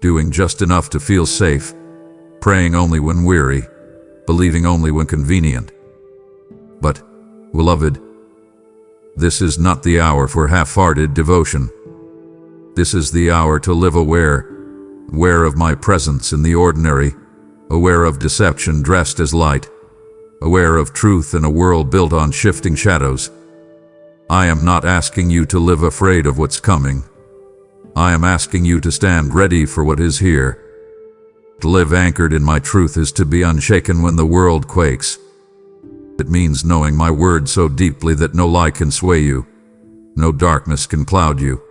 doing just enough to feel safe, praying only when weary, believing only when convenient. But, beloved, this is not the hour for half-hearted devotion. This is the hour to live aware of my presence in the ordinary, aware of deception dressed as light, aware of truth in a world built on shifting shadows. I am not asking you to live afraid of what's coming. I am asking you to stand ready for what is here. To live anchored in my truth is to be unshaken when the world quakes. It means knowing my word so deeply that no lie can sway you, no darkness can cloud you.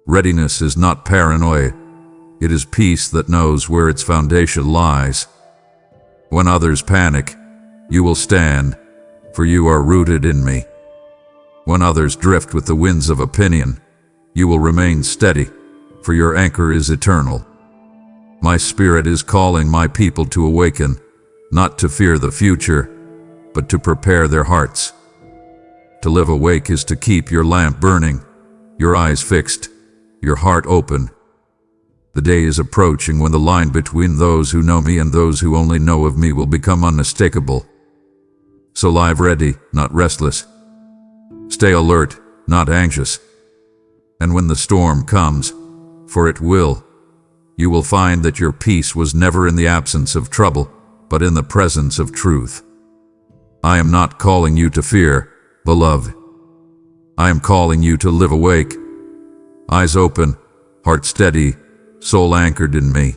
Readiness is not paranoia. It is peace that knows where its foundation lies. When others panic, you will stand, for you are rooted in me. When others drift with the winds of opinion, you will remain steady, for your anchor is eternal. My spirit is calling my people to awaken, not to fear the future, but to prepare their hearts. To live awake is to keep your lamp burning, your eyes fixed, your heart open. The day is approaching when the line between those who know me and those who only know of me will become unmistakable. So lie ready, not restless. Stay alert, not anxious. And when the storm comes, for it will, you will find that your peace was never in the absence of trouble, but in the presence of truth. I am not calling you to fear, beloved. I am calling you to live awake, eyes open, heart steady, soul anchored in me.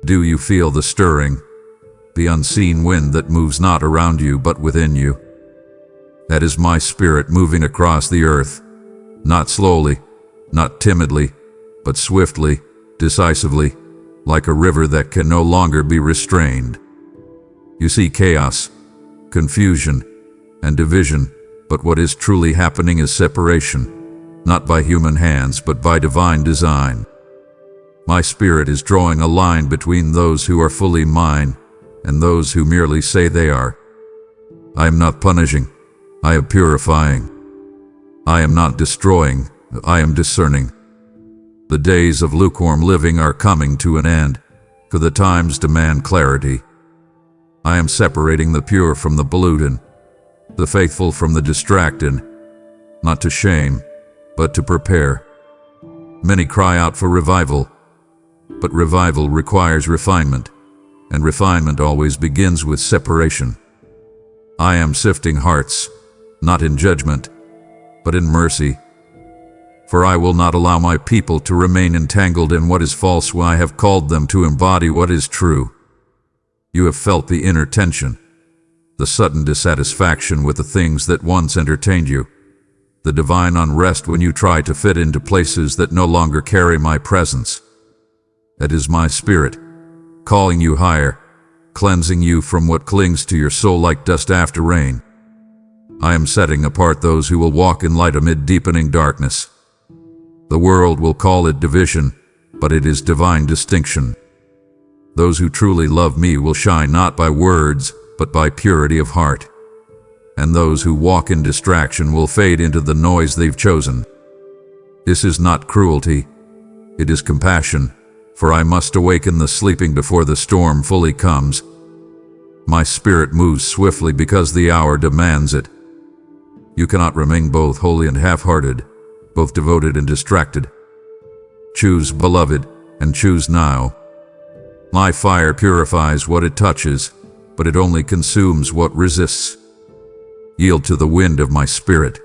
Do you feel the stirring, the unseen wind that moves not around you but within you? That is my spirit moving across the earth, not slowly, not timidly, but swiftly, decisively, like a river that can no longer be restrained. You see chaos, confusion, and division, but what is truly happening is separation, not by human hands but by divine design. My spirit is drawing a line between those who are fully mine and those who merely say they are. I am not punishing, I am purifying. I am not destroying, I am discerning. The days of lukewarm living are coming to an end, for the times demand clarity. I am separating the pure from the polluted, the faithful from the distracted, not to shame, but to prepare. Many cry out for revival, but revival requires refinement, and refinement always begins with separation. I am sifting hearts, not in judgment, but in mercy. For I will not allow my people to remain entangled in what is false when I have called them to embody what is true. You have felt the inner tension, the sudden dissatisfaction with the things that once entertained you, the divine unrest when you try to fit into places that no longer carry my presence. That is my spirit, calling you higher, cleansing you from what clings to your soul like dust after rain. I am setting apart those who will walk in light amid deepening darkness. The world will call it division, but it is divine distinction. Those who truly love me will shine not by words, but by purity of heart. And those who walk in distraction will fade into the noise they've chosen. This is not cruelty, it is compassion, for I must awaken the sleeping before the storm fully comes. My spirit moves swiftly because the hour demands it. You cannot remain both holy and half-hearted, both devoted and distracted. Choose, beloved, and choose now. My fire purifies what it touches, but it only consumes what resists. Yield to the wind of my spirit.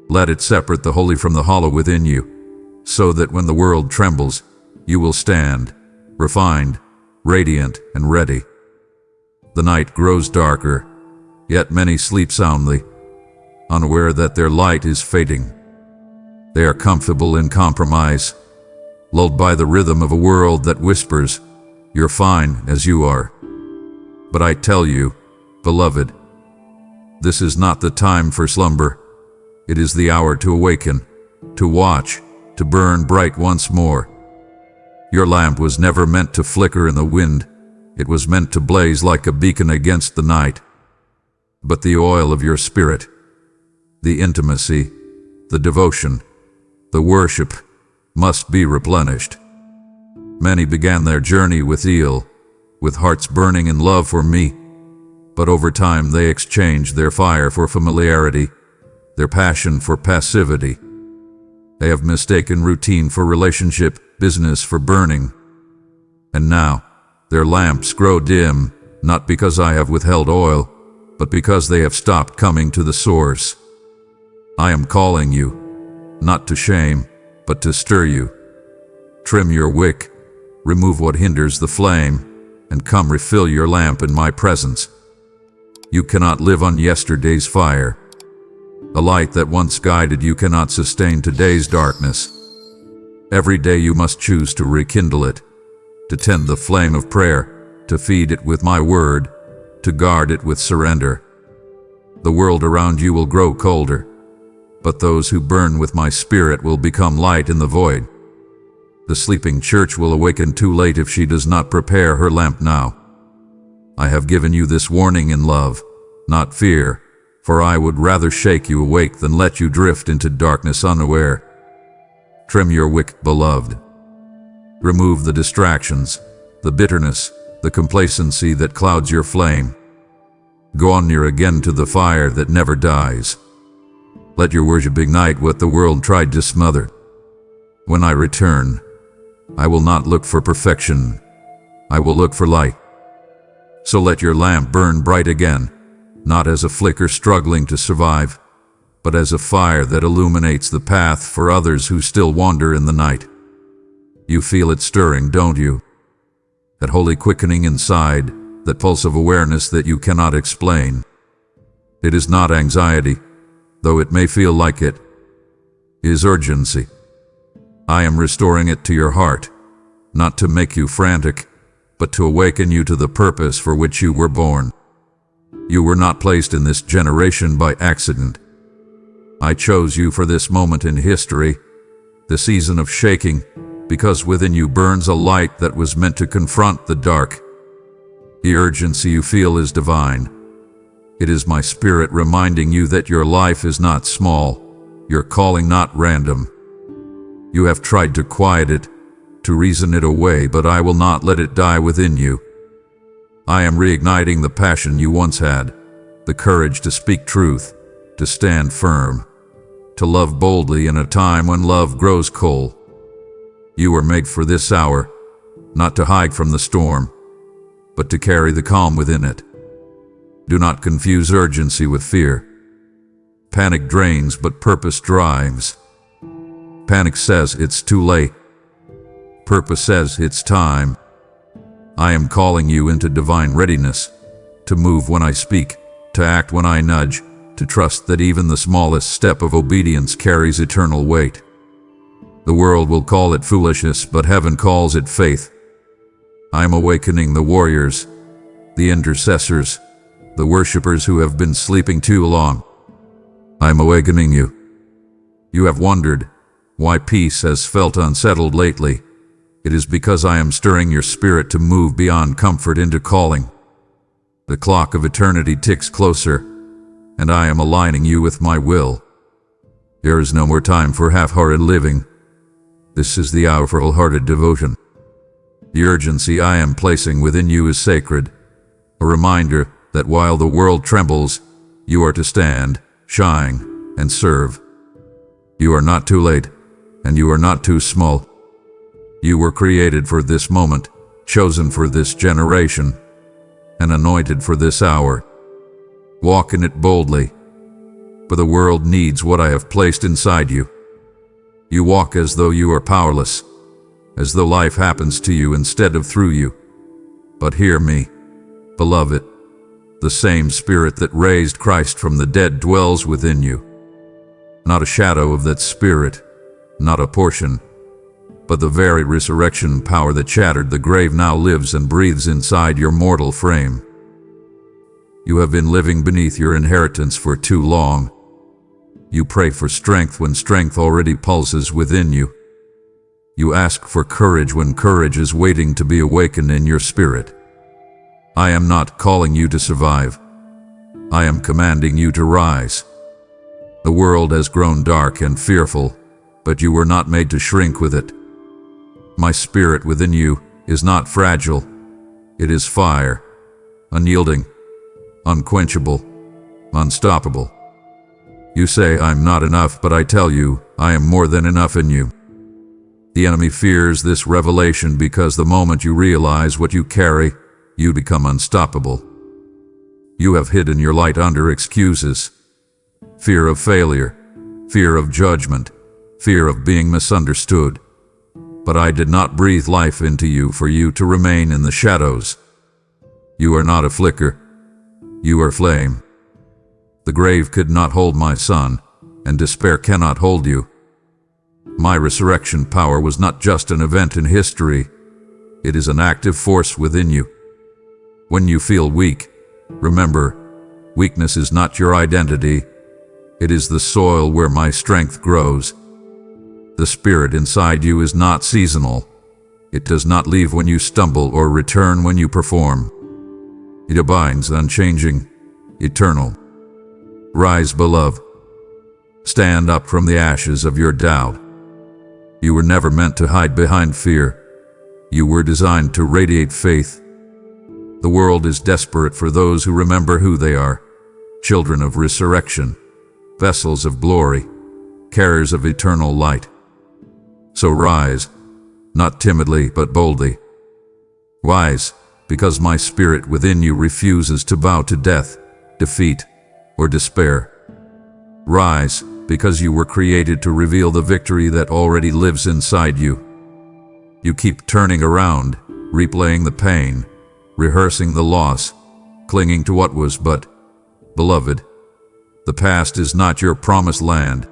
Let it separate the holy from the hollow within you, so that when the world trembles, you will stand, refined, radiant, and ready. The night grows darker, yet many sleep soundly, unaware that their light is fading. They are comfortable in compromise, lulled by the rhythm of a world that whispers, "You're fine as you are." But I tell you, beloved, this is not the time for slumber. It is the hour to awaken, to watch, to burn bright once more. Your lamp was never meant to flicker in the wind. It was meant to blaze like a beacon against the night. But the oil of your spirit, the intimacy, the devotion, the worship, must be replenished. Many began their journey with zeal, with hearts burning in love for me, but over time they exchanged their fire for familiarity, their passion for passivity. They have mistaken routine for relationship, business for burning. And now, Their lamps grow dim, not because I have withheld oil, but because they have stopped coming to the source. I am calling you, not to shame, but to stir you. Trim your wick, remove what hinders the flame, and come refill your lamp in my presence. You cannot live on yesterday's fire. A light that once guided you cannot sustain today's darkness. Every day you must choose to rekindle it, to tend the flame of prayer, to feed it with my word, to guard it with surrender. The world around you will grow colder, but those who burn with my spirit will become light in the void. The sleeping church will awaken too late if she does not prepare her lamp now. I have given you this warning in love, not fear, for I would rather shake you awake than let you drift into darkness unaware. Trim your wick, beloved. Remove the distractions, the bitterness, the complacency that clouds your flame. Go on near again to the fire that never dies. Let your worship ignite what the world tried to smother. When I return, I will not look for perfection. I will look for light. So let your lamp burn bright again, not as a flicker struggling to survive, but as a fire that illuminates the path for others who still wander in the night. You feel it stirring, don't you? That holy quickening inside, that pulse of awareness that you cannot explain. It is not anxiety, though it may feel like it. It is urgency. I am restoring it to your heart, not to make you frantic, but to awaken you to the purpose for which you were born. You were not placed in this generation by accident. I chose you for this moment in history, the season of shaking, because within you burns a light that was meant to confront the dark. The urgency you feel is divine. It is my spirit reminding you that your life is not small, your calling not random. You have tried to quiet it, to reason it away, but I will not let it die within you. I am reigniting the passion you once had, the courage to speak truth, to stand firm, to love boldly in a time when love grows cold. You were made for this hour, not to hide from the storm, but to carry the calm within it. Do not confuse urgency with fear. Panic drains, but purpose drives. Panic says it's too late. Purpose says it's time. I am calling you into divine readiness, to move when I speak, to act when I nudge, to trust that even the smallest step of obedience carries eternal weight. The world will call it foolishness, but heaven calls it faith. I am awakening the warriors, the intercessors, the worshipers who have been sleeping too long. I am awakening you. You have wondered why peace has felt unsettled lately. It is because I am stirring your spirit to move beyond comfort into calling. The clock of eternity ticks closer, and I am aligning you with my will. There is no more time for half-hearted living. This is the hour for wholehearted devotion. The urgency I am placing within you is sacred, a reminder that while the world trembles, you are to stand, shine, and serve. You are not too late, and you are not too small. You were created for this moment, chosen for this generation, and anointed for this hour. Walk in it boldly, for the world needs what I have placed inside you. You walk as though you are powerless, as though life happens to you instead of through you. But hear me, beloved, the same Spirit that raised Christ from the dead dwells within you. Not a shadow of that Spirit, not a portion, but the very resurrection power that shattered the grave now lives and breathes inside your mortal frame. You have been living beneath your inheritance for too long. You pray for strength when strength already pulses within you. You ask for courage when courage is waiting to be awakened in your spirit. I am not calling you to survive. I am commanding you to rise. The world has grown dark and fearful, but you were not made to shrink with it. My spirit within you is not fragile. It is fire, unyielding, unquenchable, unstoppable. You say I'm not enough, but I tell you, I am more than enough in you. The enemy fears this revelation because the moment you realize what you carry, you become unstoppable. You have hidden your light under excuses. Fear of failure, fear of judgment, fear of being misunderstood. But I did not breathe life into you for you to remain in the shadows. You are not a flicker. You are flame. The grave could not hold my son, and despair cannot hold you. My resurrection power was not just an event in history. It is an active force within you. When you feel weak, remember, weakness is not your identity. It is the soil where my strength grows. The spirit inside you is not seasonal. It does not leave when you stumble or return when you perform. It abides unchanging, eternal. Rise, beloved. Stand up from the ashes of your doubt. You were never meant to hide behind fear. You were designed to radiate faith. The world is desperate for those who remember who they are, children of resurrection, vessels of glory, carriers of eternal light. So rise, not timidly but boldly. Rise, because my spirit within you refuses to bow to death, defeat, or despair. Rise, because you were created to reveal the victory that already lives inside you. You keep turning around, replaying the pain, rehearsing the loss, clinging to what was, but, beloved, the past is not your promised land.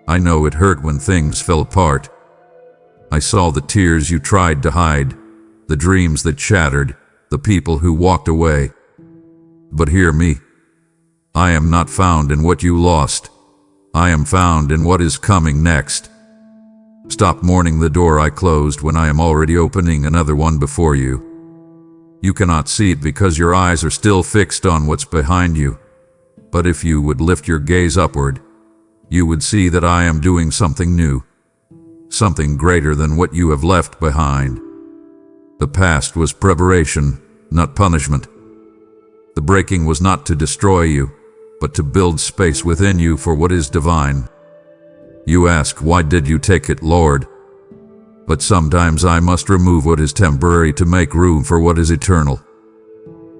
I know it hurt when things fell apart. I saw the tears you tried to hide, the dreams that shattered, the people who walked away. But hear me. I am not found in what you lost. I am found in what is coming next. Stop mourning the door I closed when I am already opening another one before you. You cannot see it because your eyes are still fixed on what's behind you. But if you would lift your gaze upward, you would see that I am doing something new, something greater than what you have left behind. The past was preparation, not punishment. The breaking was not to destroy you, but to build space within you for what is divine. You ask, why did you take it, Lord? But sometimes I must remove what is temporary to make room for what is eternal.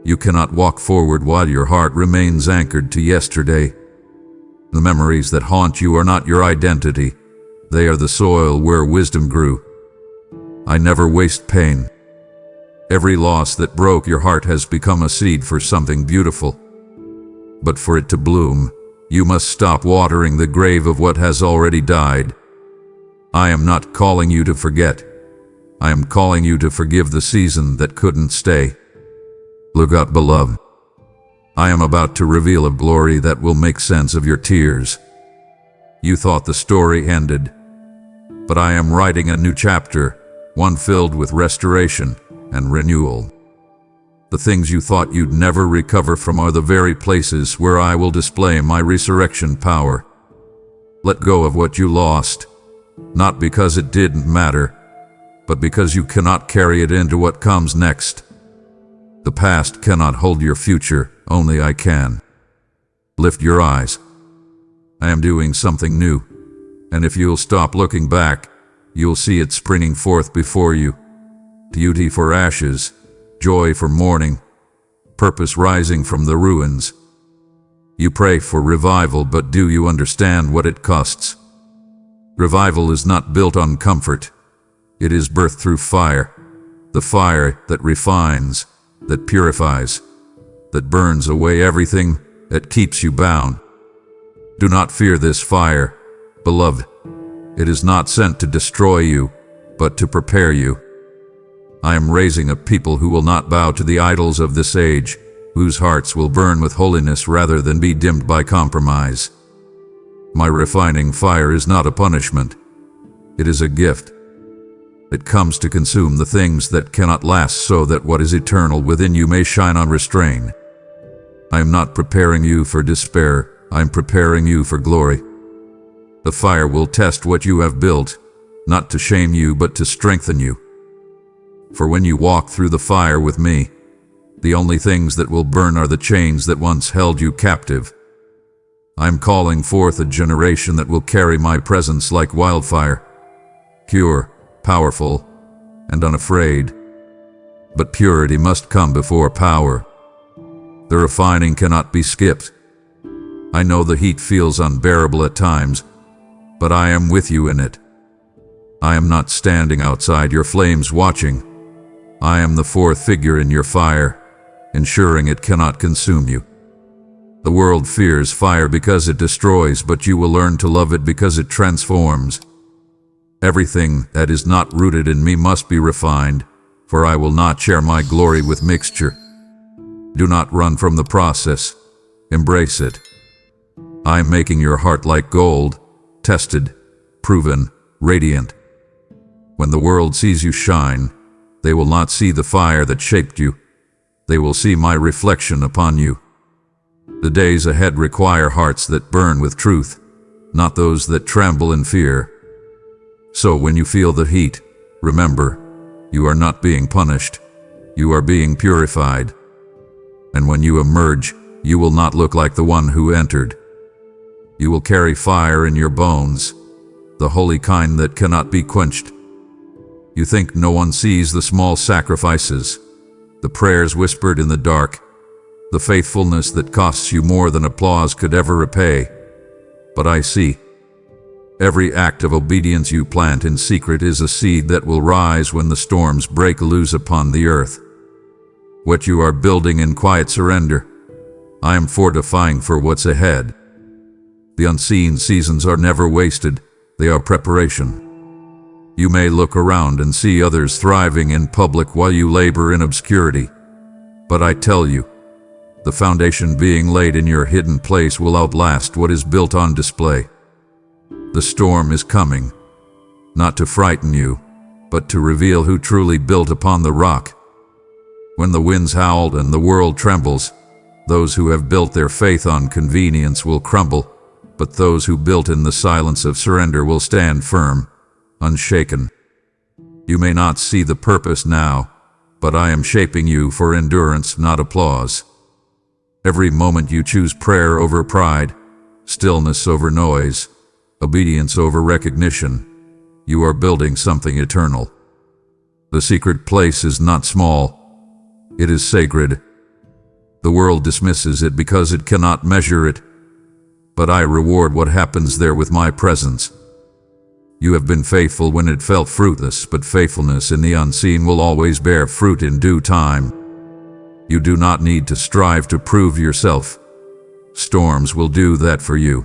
You cannot walk forward while your heart remains anchored to yesterday. The memories that haunt you are not your identity. They are the soil where wisdom grew. I never waste pain. Every loss that broke your heart has become a seed for something beautiful. But for it to bloom, you must stop watering the grave of what has already died. I am not calling you to forget. I am calling you to forgive the season that couldn't stay. Look up, beloved. I am about to reveal a glory that will make sense of your tears. You thought the story ended, but I am writing a new chapter, one filled with restoration and renewal. The things you thought you'd never recover from are the very places where I will display my resurrection power. Let go of what you lost, not because it didn't matter, but because you cannot carry it into what comes next. The past cannot hold your future, only I can. Lift your eyes. I am doing something new, and if you'll stop looking back, you'll see it springing forth before you. Beauty for ashes, joy for mourning, purpose rising from the ruins. You pray for revival, but do you understand what it costs? Revival is not built on comfort. It is birthed through fire, the fire that refines, that purifies, that burns away everything that keeps you bound. Do not fear this fire, beloved. It is not sent to destroy you, but to prepare you. I am raising a people who will not bow to the idols of this age, whose hearts will burn with holiness rather than be dimmed by compromise. My refining fire is not a punishment. It is a gift. It comes to consume the things that cannot last so that what is eternal within you may shine unrestrained. I am not preparing you for despair. I am preparing you for glory. The fire will test what you have built, not to shame you but to strengthen you. For when you walk through the fire with me, the only things that will burn are the chains that once held you captive. I am calling forth a generation that will carry my presence like wildfire. pure, powerful, and unafraid. But purity must come before power. The refining cannot be skipped. I know the heat feels unbearable at times, but I am with you in it. I am not standing outside your flames watching. I am the fourth figure in your fire, ensuring it cannot consume you. The world fears fire because it destroys, but you will learn to love it because it transforms. Everything that is not rooted in me must be refined, for I will not share my glory with mixture. Do not run from the process. Embrace it. I am making your heart like gold, tested, proven, radiant. When the world sees you shine, they will not see the fire that shaped you. They will see my reflection upon you. The days ahead require hearts that burn with truth, not those that tremble in fear. So when you feel the heat, remember, you are not being punished. You are being purified. And when you emerge, you will not look like the one who entered. You will carry fire in your bones, the holy kind that cannot be quenched. You think no one sees the small sacrifices, the prayers whispered in the dark, the faithfulness that costs you more than applause could ever repay. But I see. Every act of obedience you plant in secret is a seed that will rise when the storms break loose upon the earth. What you are building in quiet surrender, I am fortifying for what's ahead. The unseen seasons are never wasted, they are preparation. You may look around and see others thriving in public while you labor in obscurity. But I tell you, the foundation being laid in your hidden place will outlast what is built on display. The storm is coming, not to frighten you, but to reveal who truly built upon the rock. When the winds howl and the world trembles, those who have built their faith on convenience will crumble, but those who built in the silence of surrender will stand firm, unshaken. You may not see the purpose now, but I am shaping you for endurance, not applause. Every moment you choose prayer over pride, stillness over noise, obedience over recognition, you are building something eternal. The secret place is not small, it is sacred. The world dismisses it because it cannot measure it, but I reward what happens there with my presence. You have been faithful when it felt fruitless, but faithfulness in the unseen will always bear fruit in due time. You do not need to strive to prove yourself. Storms will do that for you.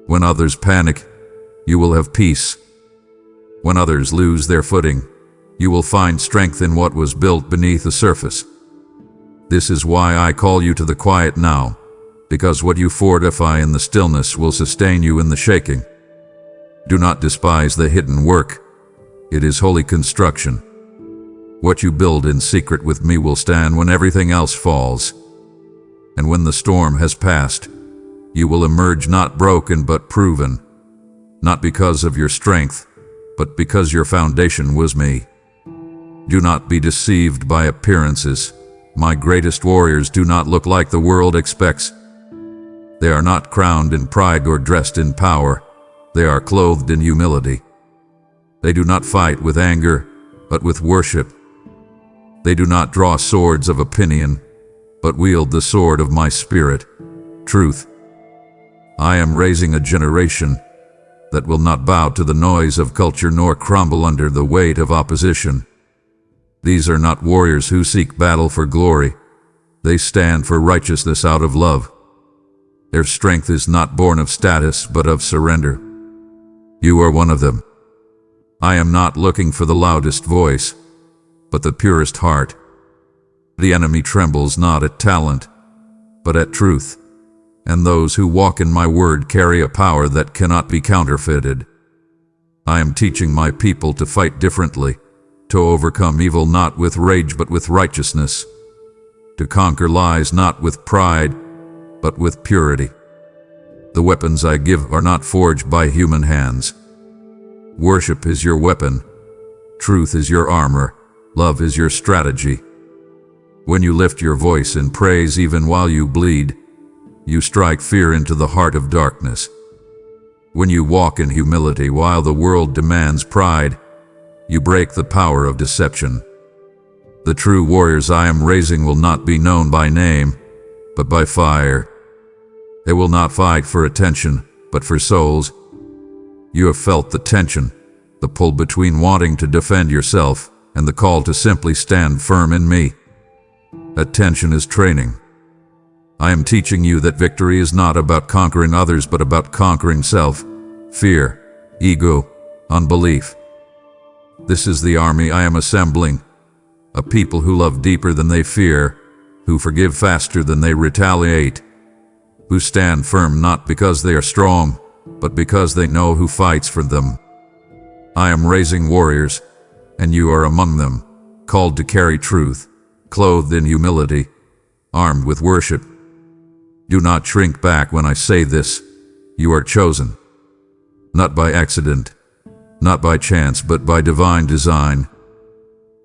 When others panic, you will have peace. When others lose their footing, you will find strength in what was built beneath the surface. This is why I call you to the quiet now, because what you fortify in the stillness will sustain you in the shaking. Do not despise the hidden work. It is holy construction. What you build in secret with me will stand when everything else falls. And when the storm has passed, you will emerge not broken but proven, not because of your strength, but because your foundation was me. Do not be deceived by appearances. My greatest warriors do not look like the world expects. They are not crowned in pride or dressed in power. They are clothed in humility. They do not fight with anger, but with worship. They do not draw swords of opinion, but wield the sword of my spirit, truth. I am raising a generation that will not bow to the noise of culture nor crumble under the weight of opposition. These are not warriors who seek battle for glory. They stand for righteousness out of love. Their strength is not born of status, but of surrender. You are one of them. I am not looking for the loudest voice, but the purest heart. The enemy trembles not at talent, but at truth. And those who walk in my word carry a power that cannot be counterfeited. I am teaching my people to fight differently, to overcome evil not with rage but with righteousness, to conquer lies not with pride, but with purity. The weapons I give are not forged by human hands. Worship is your weapon. Truth is your armor. Love is your strategy. When you lift your voice in praise even while you bleed, you strike fear into the heart of darkness. When you walk in humility while the world demands pride, you break the power of deception. The true warriors I am raising will not be known by name, but by fire. They will not fight for attention, but for souls. You have felt the tension, the pull between wanting to defend yourself and the call to simply stand firm in me. That tension is training. I am teaching you that victory is not about conquering others, but about conquering self, fear, ego, unbelief. This is the army I am assembling, a people who love deeper than they fear, who forgive faster than they retaliate, who stand firm not because they are strong, but because they know who fights for them. I am raising warriors, and you are among them, called to carry truth, clothed in humility, armed with worship. Do not shrink back when I say this. You are chosen, not by accident, not by chance, but by divine design.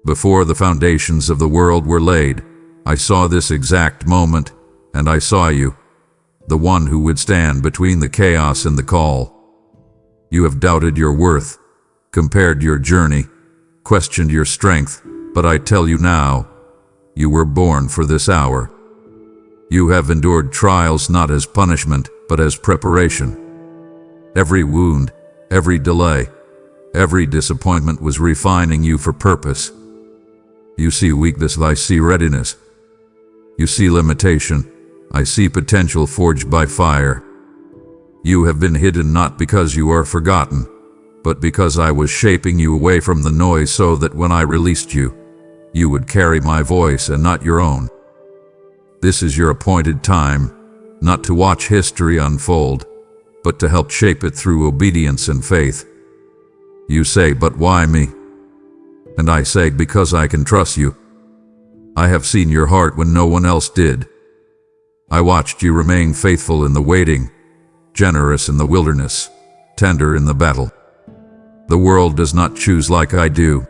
Before the foundations of the world were laid, I saw this exact moment, and I saw you, the one who would stand between the chaos and the call. You have doubted your worth, compared your journey, questioned your strength, but I tell you now, you were born for this hour. You have endured trials not as punishment, but as preparation. Every wound, every delay, every disappointment was refining you for purpose. You see weakness, I see readiness. You see limitation, I see potential forged by fire. You have been hidden not because you are forgotten, but because I was shaping you away from the noise so that when I released you, you would carry my voice and not your own. This is your appointed time, not to watch history unfold, but to help shape it through obedience and faith. You say, but why me? And I say, because I can trust you. I have seen your heart when no one else did. I watched you remain faithful in the waiting, generous in the wilderness, tender in the battle. The world does not choose like I do.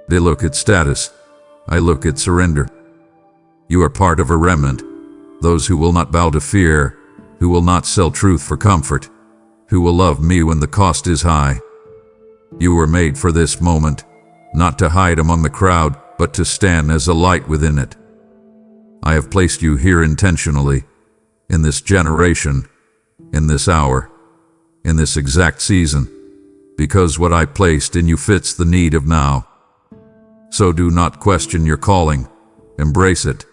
They look at status. I look at surrender. You are part of a remnant, those who will not bow to fear, who will not sell truth for comfort, who will love me when the cost is high. You were made for this moment, not to hide among the crowd, but to stand as a light within it. I have placed you here intentionally, in this generation, in this hour, in this exact season, because what I placed in you fits the need of now. So do not question your calling, embrace it.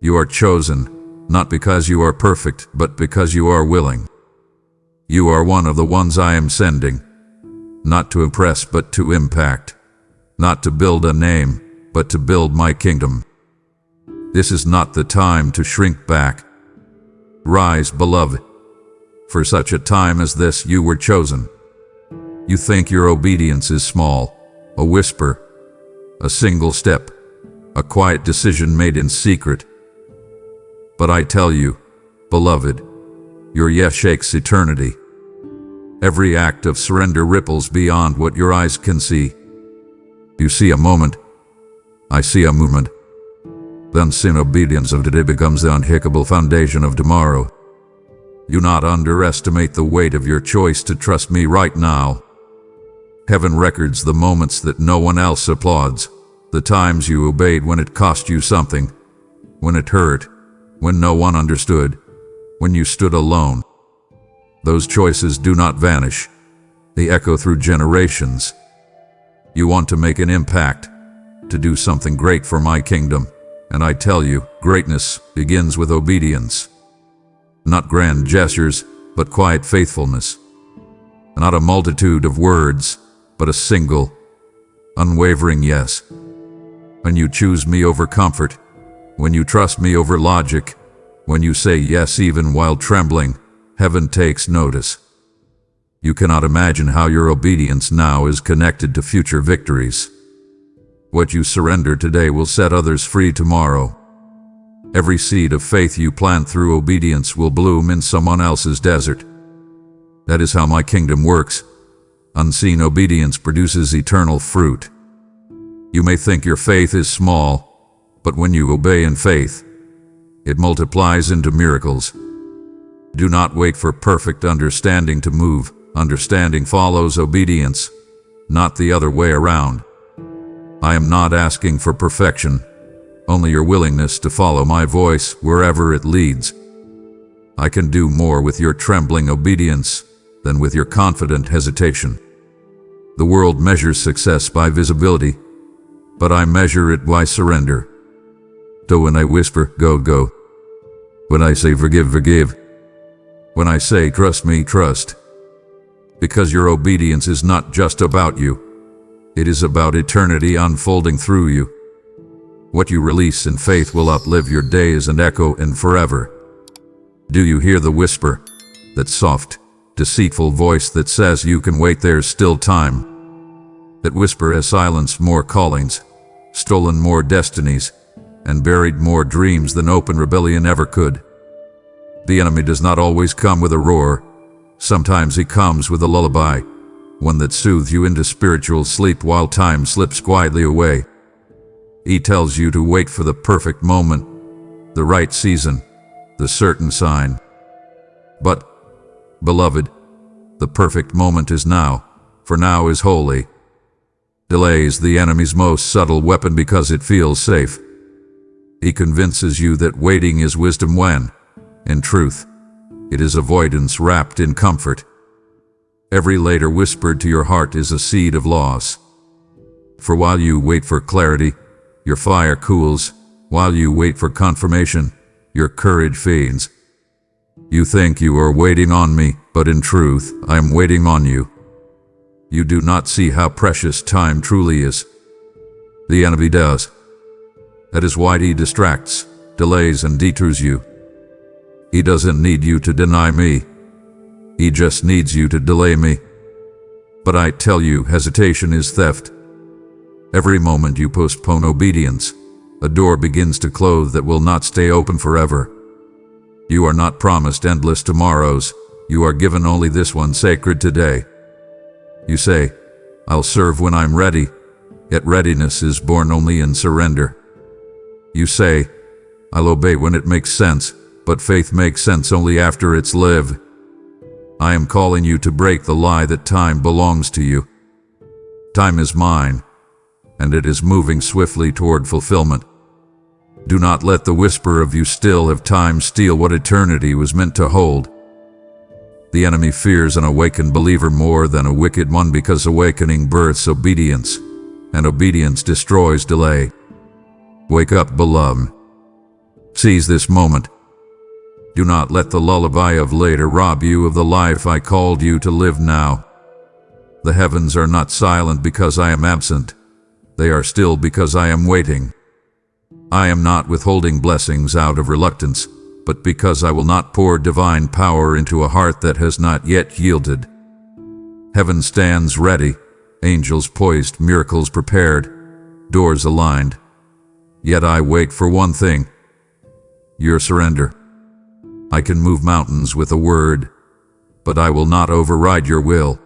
You are chosen, not because you are perfect, but because you are willing. You are one of the ones I am sending, not to impress but to impact, not to build a name, but to build my kingdom. This is not the time to shrink back. Rise, beloved. For such a time as this you were chosen. You think your obedience is small, a whisper, a single step, a quiet decision made in secret. But I tell you, beloved, your yes shakes eternity. Every act of surrender ripples beyond what your eyes can see. You see a moment, I see a movement. The unseen obedience of today becomes the unhickable foundation of tomorrow. Do not underestimate the weight of your choice to trust me right now. Heaven records the moments that no one else applauds, the times you obeyed when it cost you something, when it hurt, when no one understood, when you stood alone. Those choices do not vanish. They echo through generations. You want to make an impact, to do something great for my kingdom, and I tell you, greatness begins with obedience. Not grand gestures, but quiet faithfulness. Not a multitude of words, but a single, unwavering yes. When you choose me over comfort, when you trust me over logic, when you say yes even while trembling, heaven takes notice. You cannot imagine how your obedience now is connected to future victories. What you surrender today will set others free tomorrow. Every seed of faith you plant through obedience will bloom in someone else's desert. That is how my kingdom works. Unseen obedience produces eternal fruit. You may think your faith is small, but when you obey in faith, it multiplies into miracles. Do not wait for perfect understanding to move. Understanding follows obedience, not the other way around. I am not asking for perfection, only your willingness to follow my voice wherever it leads. I can do more with your trembling obedience than with your confident hesitation. The world measures success by visibility, but I measure it by surrender. So when I whisper, go, go. When I say forgive, forgive. When I say trust me, trust. Because your obedience is not just about you. It is about eternity unfolding through you. What you release in faith will outlive your days and echo in forever. Do you hear the whisper? That soft, deceitful voice that says you can wait, there's still time. That whisper has silenced more callings, stolen more destinies, and buried more dreams than open rebellion ever could. The enemy does not always come with a roar. Sometimes he comes with a lullaby, one that soothes you into spiritual sleep while time slips quietly away. He tells you to wait for the perfect moment, the right season, the certain sign. But, beloved, the perfect moment is now, for now is holy. Delay is the enemy's most subtle weapon because it feels safe. He convinces you that waiting is wisdom when, in truth, it is avoidance wrapped in comfort. Every later whispered to your heart is a seed of loss. For while you wait for clarity, your fire cools. While you wait for confirmation, your courage fades. You think you are waiting on me, but in truth, I am waiting on you. You do not see how precious time truly is. The enemy does. That is why he distracts, delays, and detours you. He doesn't need you to deny me. He just needs you to delay me. But I tell you, hesitation is theft. Every moment you postpone obedience, a door begins to close that will not stay open forever. You are not promised endless tomorrows. You are given only this one sacred today. You say, I'll serve when I'm ready, yet readiness is born only in surrender. You say, I'll obey when it makes sense, but faith makes sense only after it's lived. I am calling you to break the lie that time belongs to you. Time is mine, and it is moving swiftly toward fulfillment. Do not let the whisper of you still have time steal what eternity was meant to hold. The enemy fears an awakened believer more than a wicked one because awakening births obedience, and obedience destroys delay. Wake up, beloved. Seize this moment. Do not let the lullaby of later rob you of the life I called you to live now. The heavens are not silent because I am absent. They are still because I am waiting. I am not withholding blessings out of reluctance, but because I will not pour divine power into a heart that has not yet yielded. Heaven stands ready, angels poised, miracles prepared, doors aligned. Yet I wait for one thing: your surrender. I can move mountains with a word, but I will not override your will.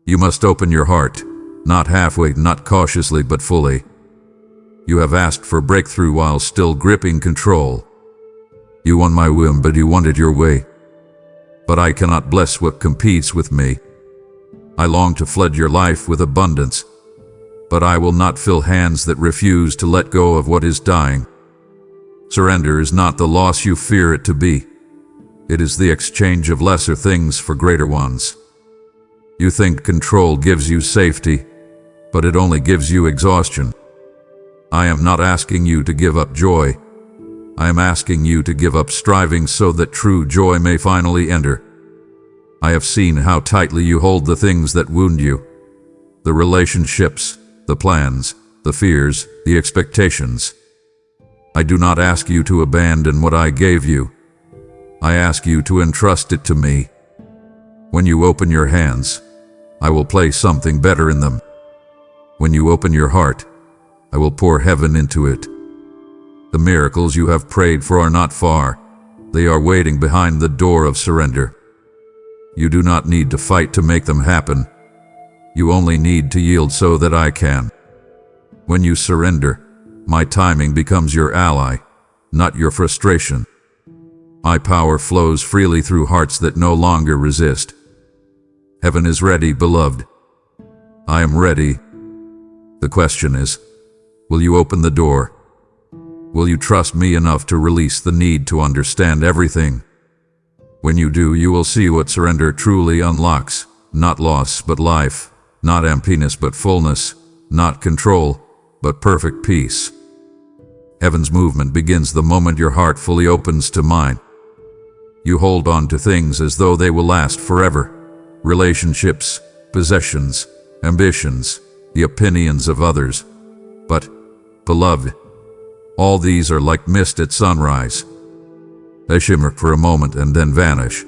You must open your heart, not halfway, not cautiously, but fully. You have asked for breakthrough while still gripping control. You want my will, but you want it your way. But I cannot bless what competes with me. I long to flood your life with abundance, but I will not fill hands that refuse to let go of what is dying. Surrender is not the loss you fear it to be. It is the exchange of lesser things for greater ones. You think control gives you safety, but it only gives you exhaustion. I am not asking you to give up joy. I am asking you to give up striving so that true joy may finally enter. I have seen how tightly you hold the things that wound you, the relationships, the plans, the fears, the expectations. I do not ask you to abandon what I gave you. I ask you to entrust it to me. When you open your hands, I will place something better in them. When you open your heart, I will pour heaven into it. The miracles you have prayed for are not far. They are waiting behind the door of surrender. You do not need to fight to make them happen. You only need to yield so that I can. When you surrender, my timing becomes your ally, not your frustration. My power flows freely through hearts that no longer resist. Heaven is ready, beloved. I am ready. The question is, will you open the door? Will you trust me enough to release the need to understand everything? When you do, you will see what surrender truly unlocks. Not loss, but life. Not emptiness, but fullness. Not control, but perfect peace. Heaven's movement begins the moment your heart fully opens to mine. You hold on to things as though they will last forever. Relationships, possessions, ambitions, the opinions of others. But, beloved, all these are like mist at sunrise. They shimmer for a moment and then vanish.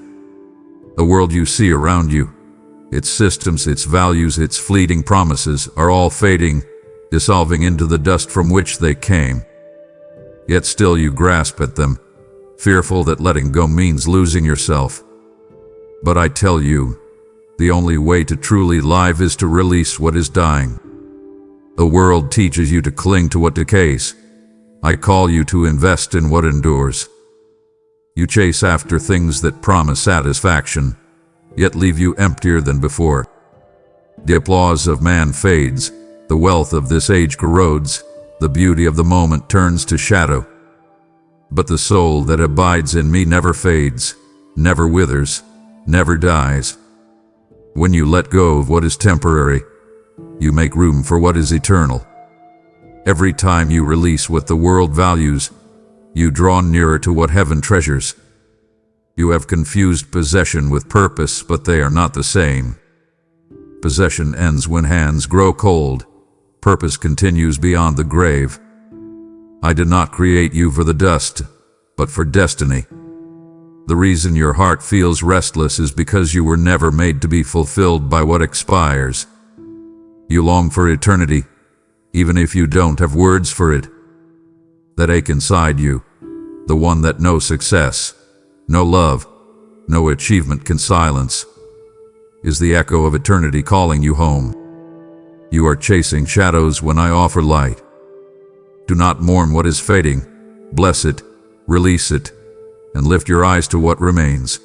The world you see around you, its systems, its values, its fleeting promises are all fading, dissolving into the dust from which they came. Yet still you grasp at them, fearful that letting go means losing yourself. But I tell you, the only way to truly live is to release what is dying. The world teaches you to cling to what decays. I call you to invest in what endures. You chase after things that promise satisfaction, yet leave you emptier than before. The applause of man fades, the wealth of this age corrodes, the beauty of the moment turns to shadow. But the soul that abides in me never fades, never withers, never dies. When you let go of what is temporary, you make room for what is eternal. Every time you release what the world values, you draw nearer to what heaven treasures. You have confused possession with purpose, but they are not the same. Possession ends when hands grow cold. Purpose continues beyond the grave. I did not create you for the dust, but for destiny. The reason your heart feels restless is because you were never made to be fulfilled by what expires. You long for eternity, even if you don't have words for it. That ache inside you, the one that no success, no love, no achievement can silence, is the echo of eternity calling you home. You are chasing shadows when I offer light. Do not mourn what is fading. Bless it, release it, and lift your eyes to what remains.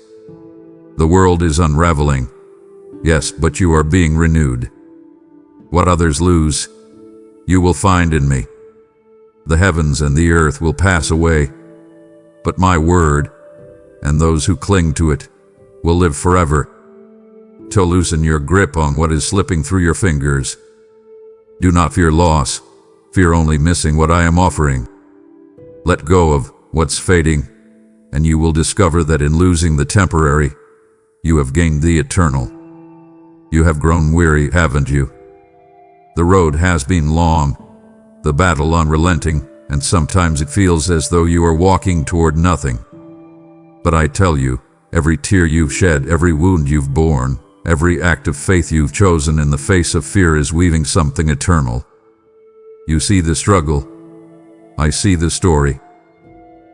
The world is unraveling, yes, but you are being renewed. What others lose, you will find in me. The heavens and the earth will pass away, but my word, and those who cling to it, will live forever. To loosen your grip on what is slipping through your fingers. Do not fear loss, fear only missing what I am offering. Let go of what's fading, and you will discover that in losing the temporary, you have gained the eternal. You have grown weary, haven't you? The road has been long, the battle unrelenting, and sometimes it feels as though you are walking toward nothing. But I tell you, every tear you've shed, every wound you've borne, every act of faith you've chosen in the face of fear is weaving something eternal. You see the struggle. I see the story.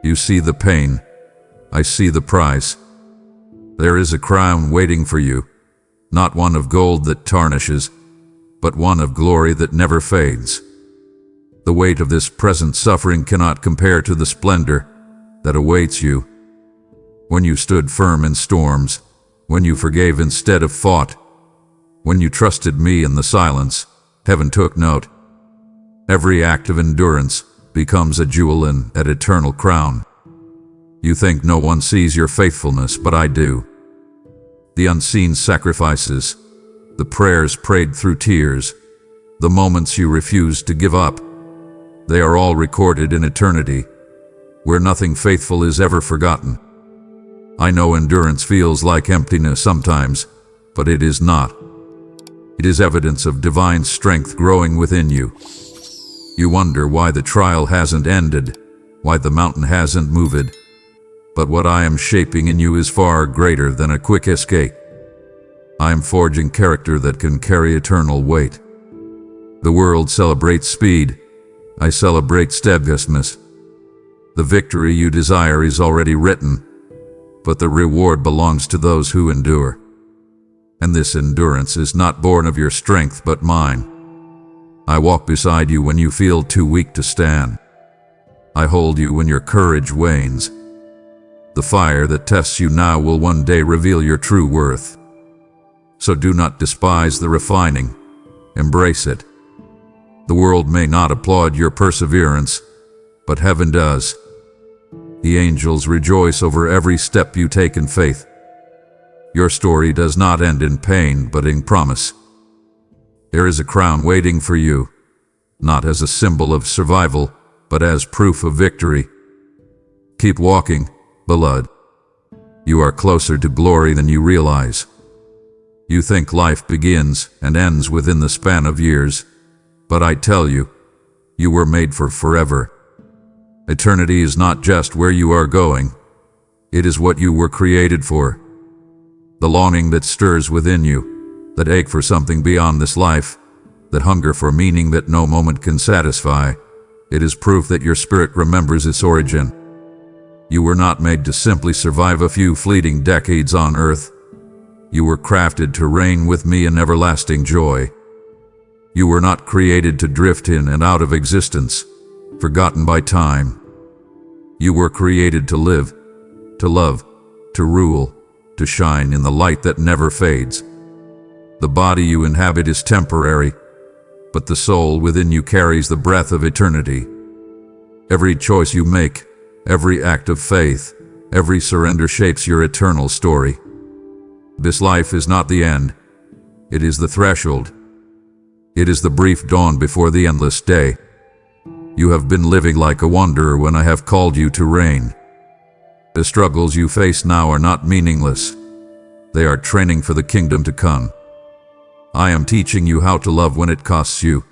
You see the pain. I see the price. There is a crown waiting for you, not one of gold that tarnishes, but one of glory that never fades. The weight of this present suffering cannot compare to the splendor that awaits you. When you stood firm in storms, when you forgave instead of fought, when you trusted me in the silence, heaven took note. Every act of endurance becomes a jewel in an eternal crown. You think no one sees your faithfulness, but I do. The unseen sacrifices, the prayers prayed through tears, the moments you refused to give up, they are all recorded in eternity, where nothing faithful is ever forgotten. I know endurance feels like emptiness sometimes, but it is not. It is evidence of divine strength growing within you. You wonder why the trial hasn't ended, why the mountain hasn't moved. But what I am shaping in you is far greater than a quick escape. I am forging character that can carry eternal weight. The world celebrates speed. I celebrate steadfastness. The victory you desire is already written, but the reward belongs to those who endure. And this endurance is not born of your strength but mine. I walk beside you when you feel too weak to stand. I hold you when your courage wanes. The fire that tests you now will one day reveal your true worth. So do not despise the refining. Embrace it. The world may not applaud your perseverance, but heaven does. The angels rejoice over every step you take in faith. Your story does not end in pain, but in promise. There is a crown waiting for you, not as a symbol of survival, but as proof of victory. Keep walking, beloved. You are closer to glory than you realize. You think life begins and ends within the span of years, but I tell you, you were made for forever. Eternity is not just where you are going, it is what you were created for. The longing that stirs within you, that ache for something beyond this life, that hunger for meaning that no moment can satisfy, it is proof that your spirit remembers its origin. You were not made to simply survive a few fleeting decades on earth. You were crafted to reign with me in everlasting joy. You were not created to drift in and out of existence, forgotten by time. You were created to live, to love, to rule, to shine in the light that never fades. The body you inhabit is temporary, but the soul within you carries the breath of eternity. Every choice you make, every act of faith, every surrender shapes your eternal story. This life is not the end. It is the threshold. It is the brief dawn before the endless day. You have been living like a wanderer when I have called you to reign. The struggles you face now are not meaningless. They are training for the kingdom to come. I am teaching you how to love when it costs you,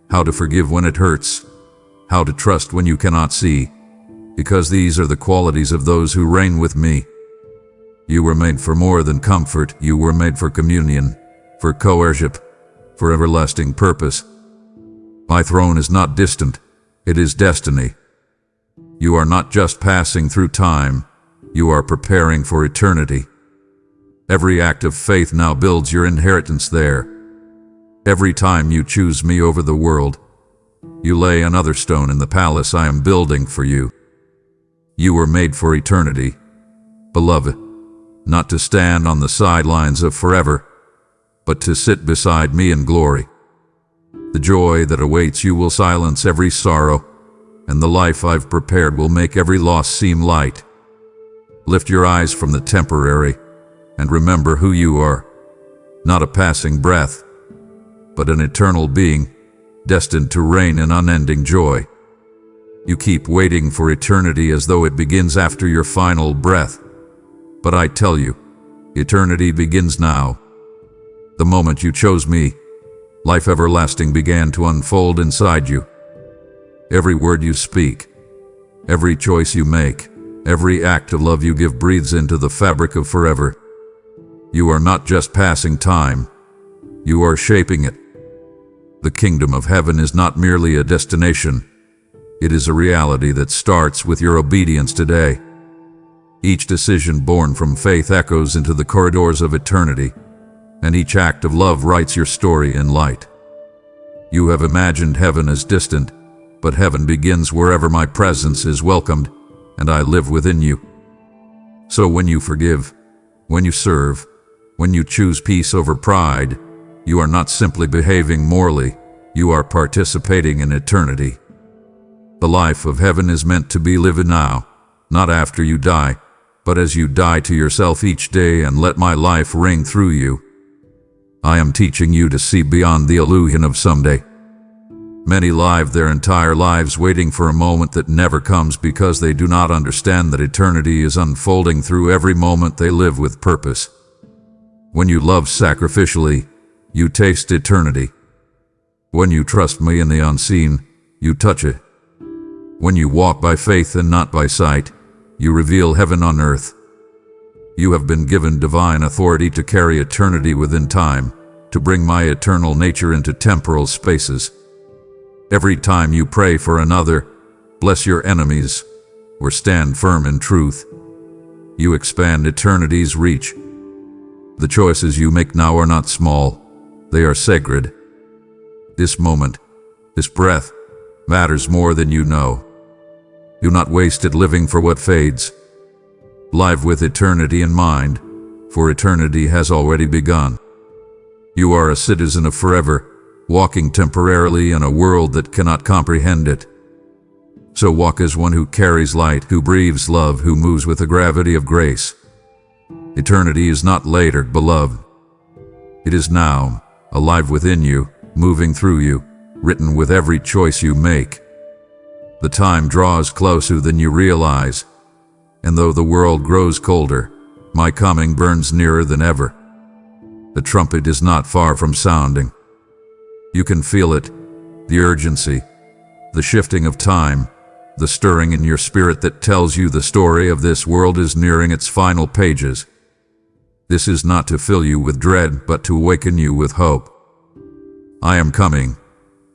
how to forgive when it hurts, how to trust when you cannot see, because these are the qualities of those who reign with me. You were made for more than comfort. You were made for communion, for co-heirship, for everlasting purpose. My throne is not distant, it is destiny. You are not just passing through time, you are preparing for eternity. Every act of faith now builds your inheritance there. Every time you choose me over the world, you lay another stone in the palace I am building for you. You were made for eternity, beloved, not to stand on the sidelines of forever, but to sit beside me in glory. The joy that awaits you will silence every sorrow, and the life I've prepared will make every loss seem light. Lift your eyes from the temporary and remember who you are, not a passing breath, but an eternal being, destined to reign in unending joy. You keep waiting for eternity as though it begins after your final breath, but I tell you, eternity begins now. The moment you chose me, life everlasting began to unfold inside you. Every word you speak, every choice you make, every act of love you give breathes into the fabric of forever. You are not just passing time, you are shaping it. The kingdom of heaven is not merely a destination, it is a reality that starts with your obedience today. Each decision born from faith echoes into the corridors of eternity, and each act of love writes your story in light. You have imagined heaven as distant, but heaven begins wherever my presence is welcomed, and I live within you. So when you forgive, when you serve, when you choose peace over pride, you are not simply behaving morally, you are participating in eternity. The life of heaven is meant to be lived now, not after you die, but as you die to yourself each day and let my life ring through you. I am teaching you to see beyond the illusion of someday. Many live their entire lives waiting for a moment that never comes because they do not understand that eternity is unfolding through every moment they live with purpose. When you love sacrificially, you taste eternity. When you trust me in the unseen, you touch it. When you walk by faith and not by sight, you reveal heaven on earth. You have been given divine authority to carry eternity within time, to bring my eternal nature into temporal spaces. Every time you pray for another, bless your enemies, or stand firm in truth, you expand eternity's reach. The choices you make now are not small, they are sacred. This moment, this breath, matters more than you know. Do not waste it living for what fades. live with eternity in mind, for eternity has already begun. You are a citizen of forever, walking temporarily in a world that cannot comprehend it. So walk as one who carries light, who breathes love, who moves with the gravity of grace. Eternity is not later, beloved. It is now, alive within you, moving through you, written with every choice you make. The time draws closer than you realize, and though the world grows colder, my coming burns nearer than ever. The trumpet is not far from sounding. You can feel it, the urgency, the shifting of time, the stirring in your spirit that tells you the story of this world is nearing its final pages. This is not to fill you with dread, but to awaken you with hope. I am coming,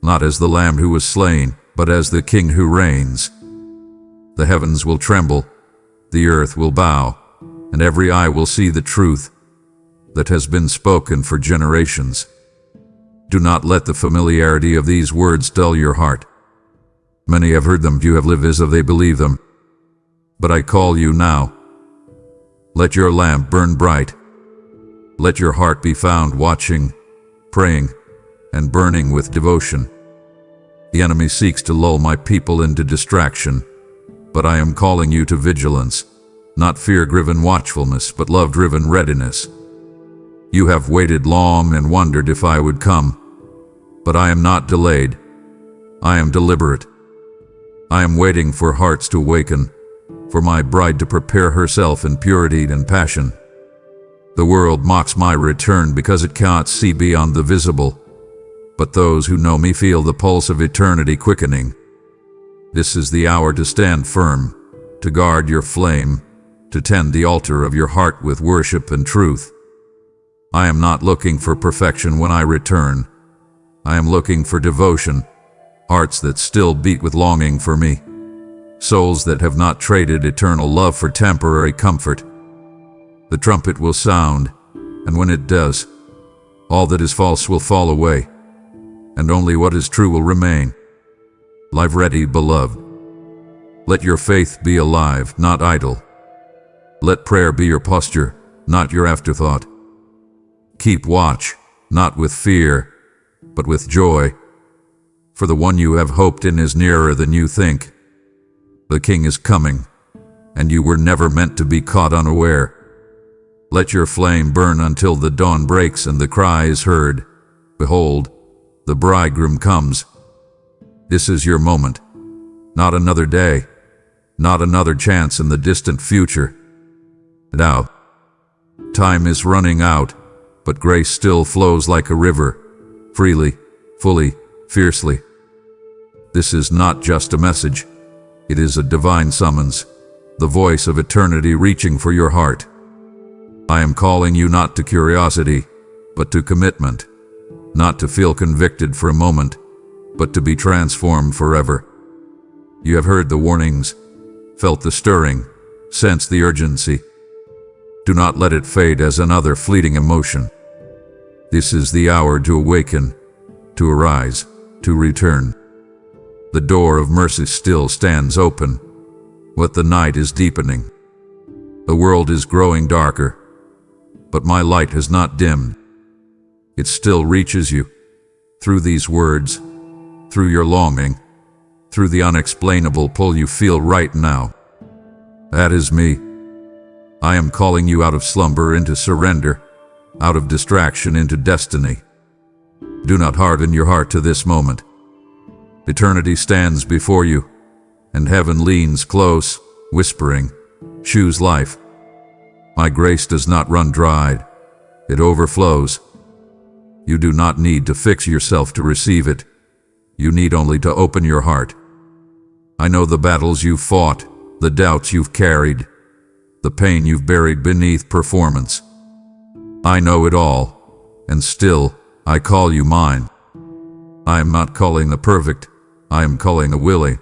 not as the Lamb who was slain, but as the King who reigns. The heavens will tremble, the earth will bow, and every eye will see the truth that has been spoken for generations. Do not let the familiarity of these words dull your heart. Many have heard them, few have lived as if they believe them. But I call you now. Let your lamp burn bright. Let your heart be found watching, praying, and burning with devotion. The enemy seeks to lull my people into distraction, but I am calling you to vigilance, not fear-driven watchfulness, but love-driven readiness. You have waited long and wondered if I would come, but I am not delayed. I am deliberate. I am waiting for hearts to awaken, for my bride to prepare herself in purity and passion. The world mocks my return because it cannot see beyond the visible, but those who know me feel the pulse of eternity quickening. This is the hour to stand firm, to guard your flame, to tend the altar of your heart with worship and truth. I am not looking for perfection when I return. I am looking for devotion, hearts that still beat with longing for me, souls that have not traded eternal love for temporary comfort. The trumpet will sound, and when it does, all that is false will fall away, and only what is true will remain. Live ready, beloved. Let your faith be alive, not idle. Let prayer be your posture, not your afterthought. Keep watch, not with fear, but with joy, for the one you have hoped in is nearer than you think. The King is coming, and you were never meant to be caught unaware. Let your flame burn until the dawn breaks and the cry is heard, "Behold, the bridegroom comes." This is your moment, not another day, not another chance in the distant future. Now, time is running out, but grace still flows like a river, freely, fully, fiercely. This is not just a message. It is a divine summons, the voice of eternity reaching for your heart. I am calling you not to curiosity, but to commitment, not to feel convicted for a moment, but to be transformed forever. You have heard the warnings, felt the stirring, sensed the urgency. Do not let it fade as another fleeting emotion. This is the hour to awaken, to arise, to return. The door of mercy still stands open, but the night is deepening. The world is growing darker, but my light has not dimmed. It still reaches you, through these words, through your longing, through the unexplainable pull you feel right now. That is me. I am calling you out of slumber into surrender, out of distraction into destiny. Do not harden your heart to this moment. Eternity stands before you, and heaven leans close, whispering, "Choose life." My grace does not run dry, it overflows. You do not need to fix yourself to receive it. You need only to open your heart. I know the battles you've fought, the doubts you've carried, the pain you've buried beneath performance. I know it all, and still, I call you mine. I am not calling the perfect, I am calling the willing.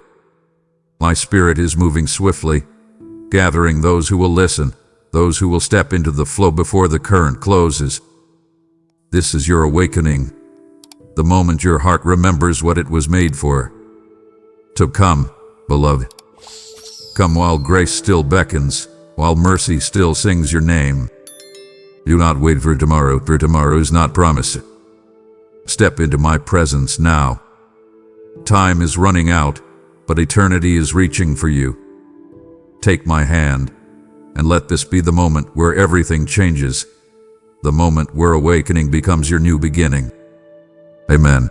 My spirit is moving swiftly, gathering those who will listen, those who will step into the flow before the current closes. This is your awakening, the moment your heart remembers what it was made for. To come, beloved. Come while grace still beckons, while mercy still sings your name. Do not wait for tomorrow is not promised. Step into my presence now. Time is running out, but eternity is reaching for you. Take my hand, and let this be the moment where everything changes, the moment where awakening becomes your new beginning. Amen.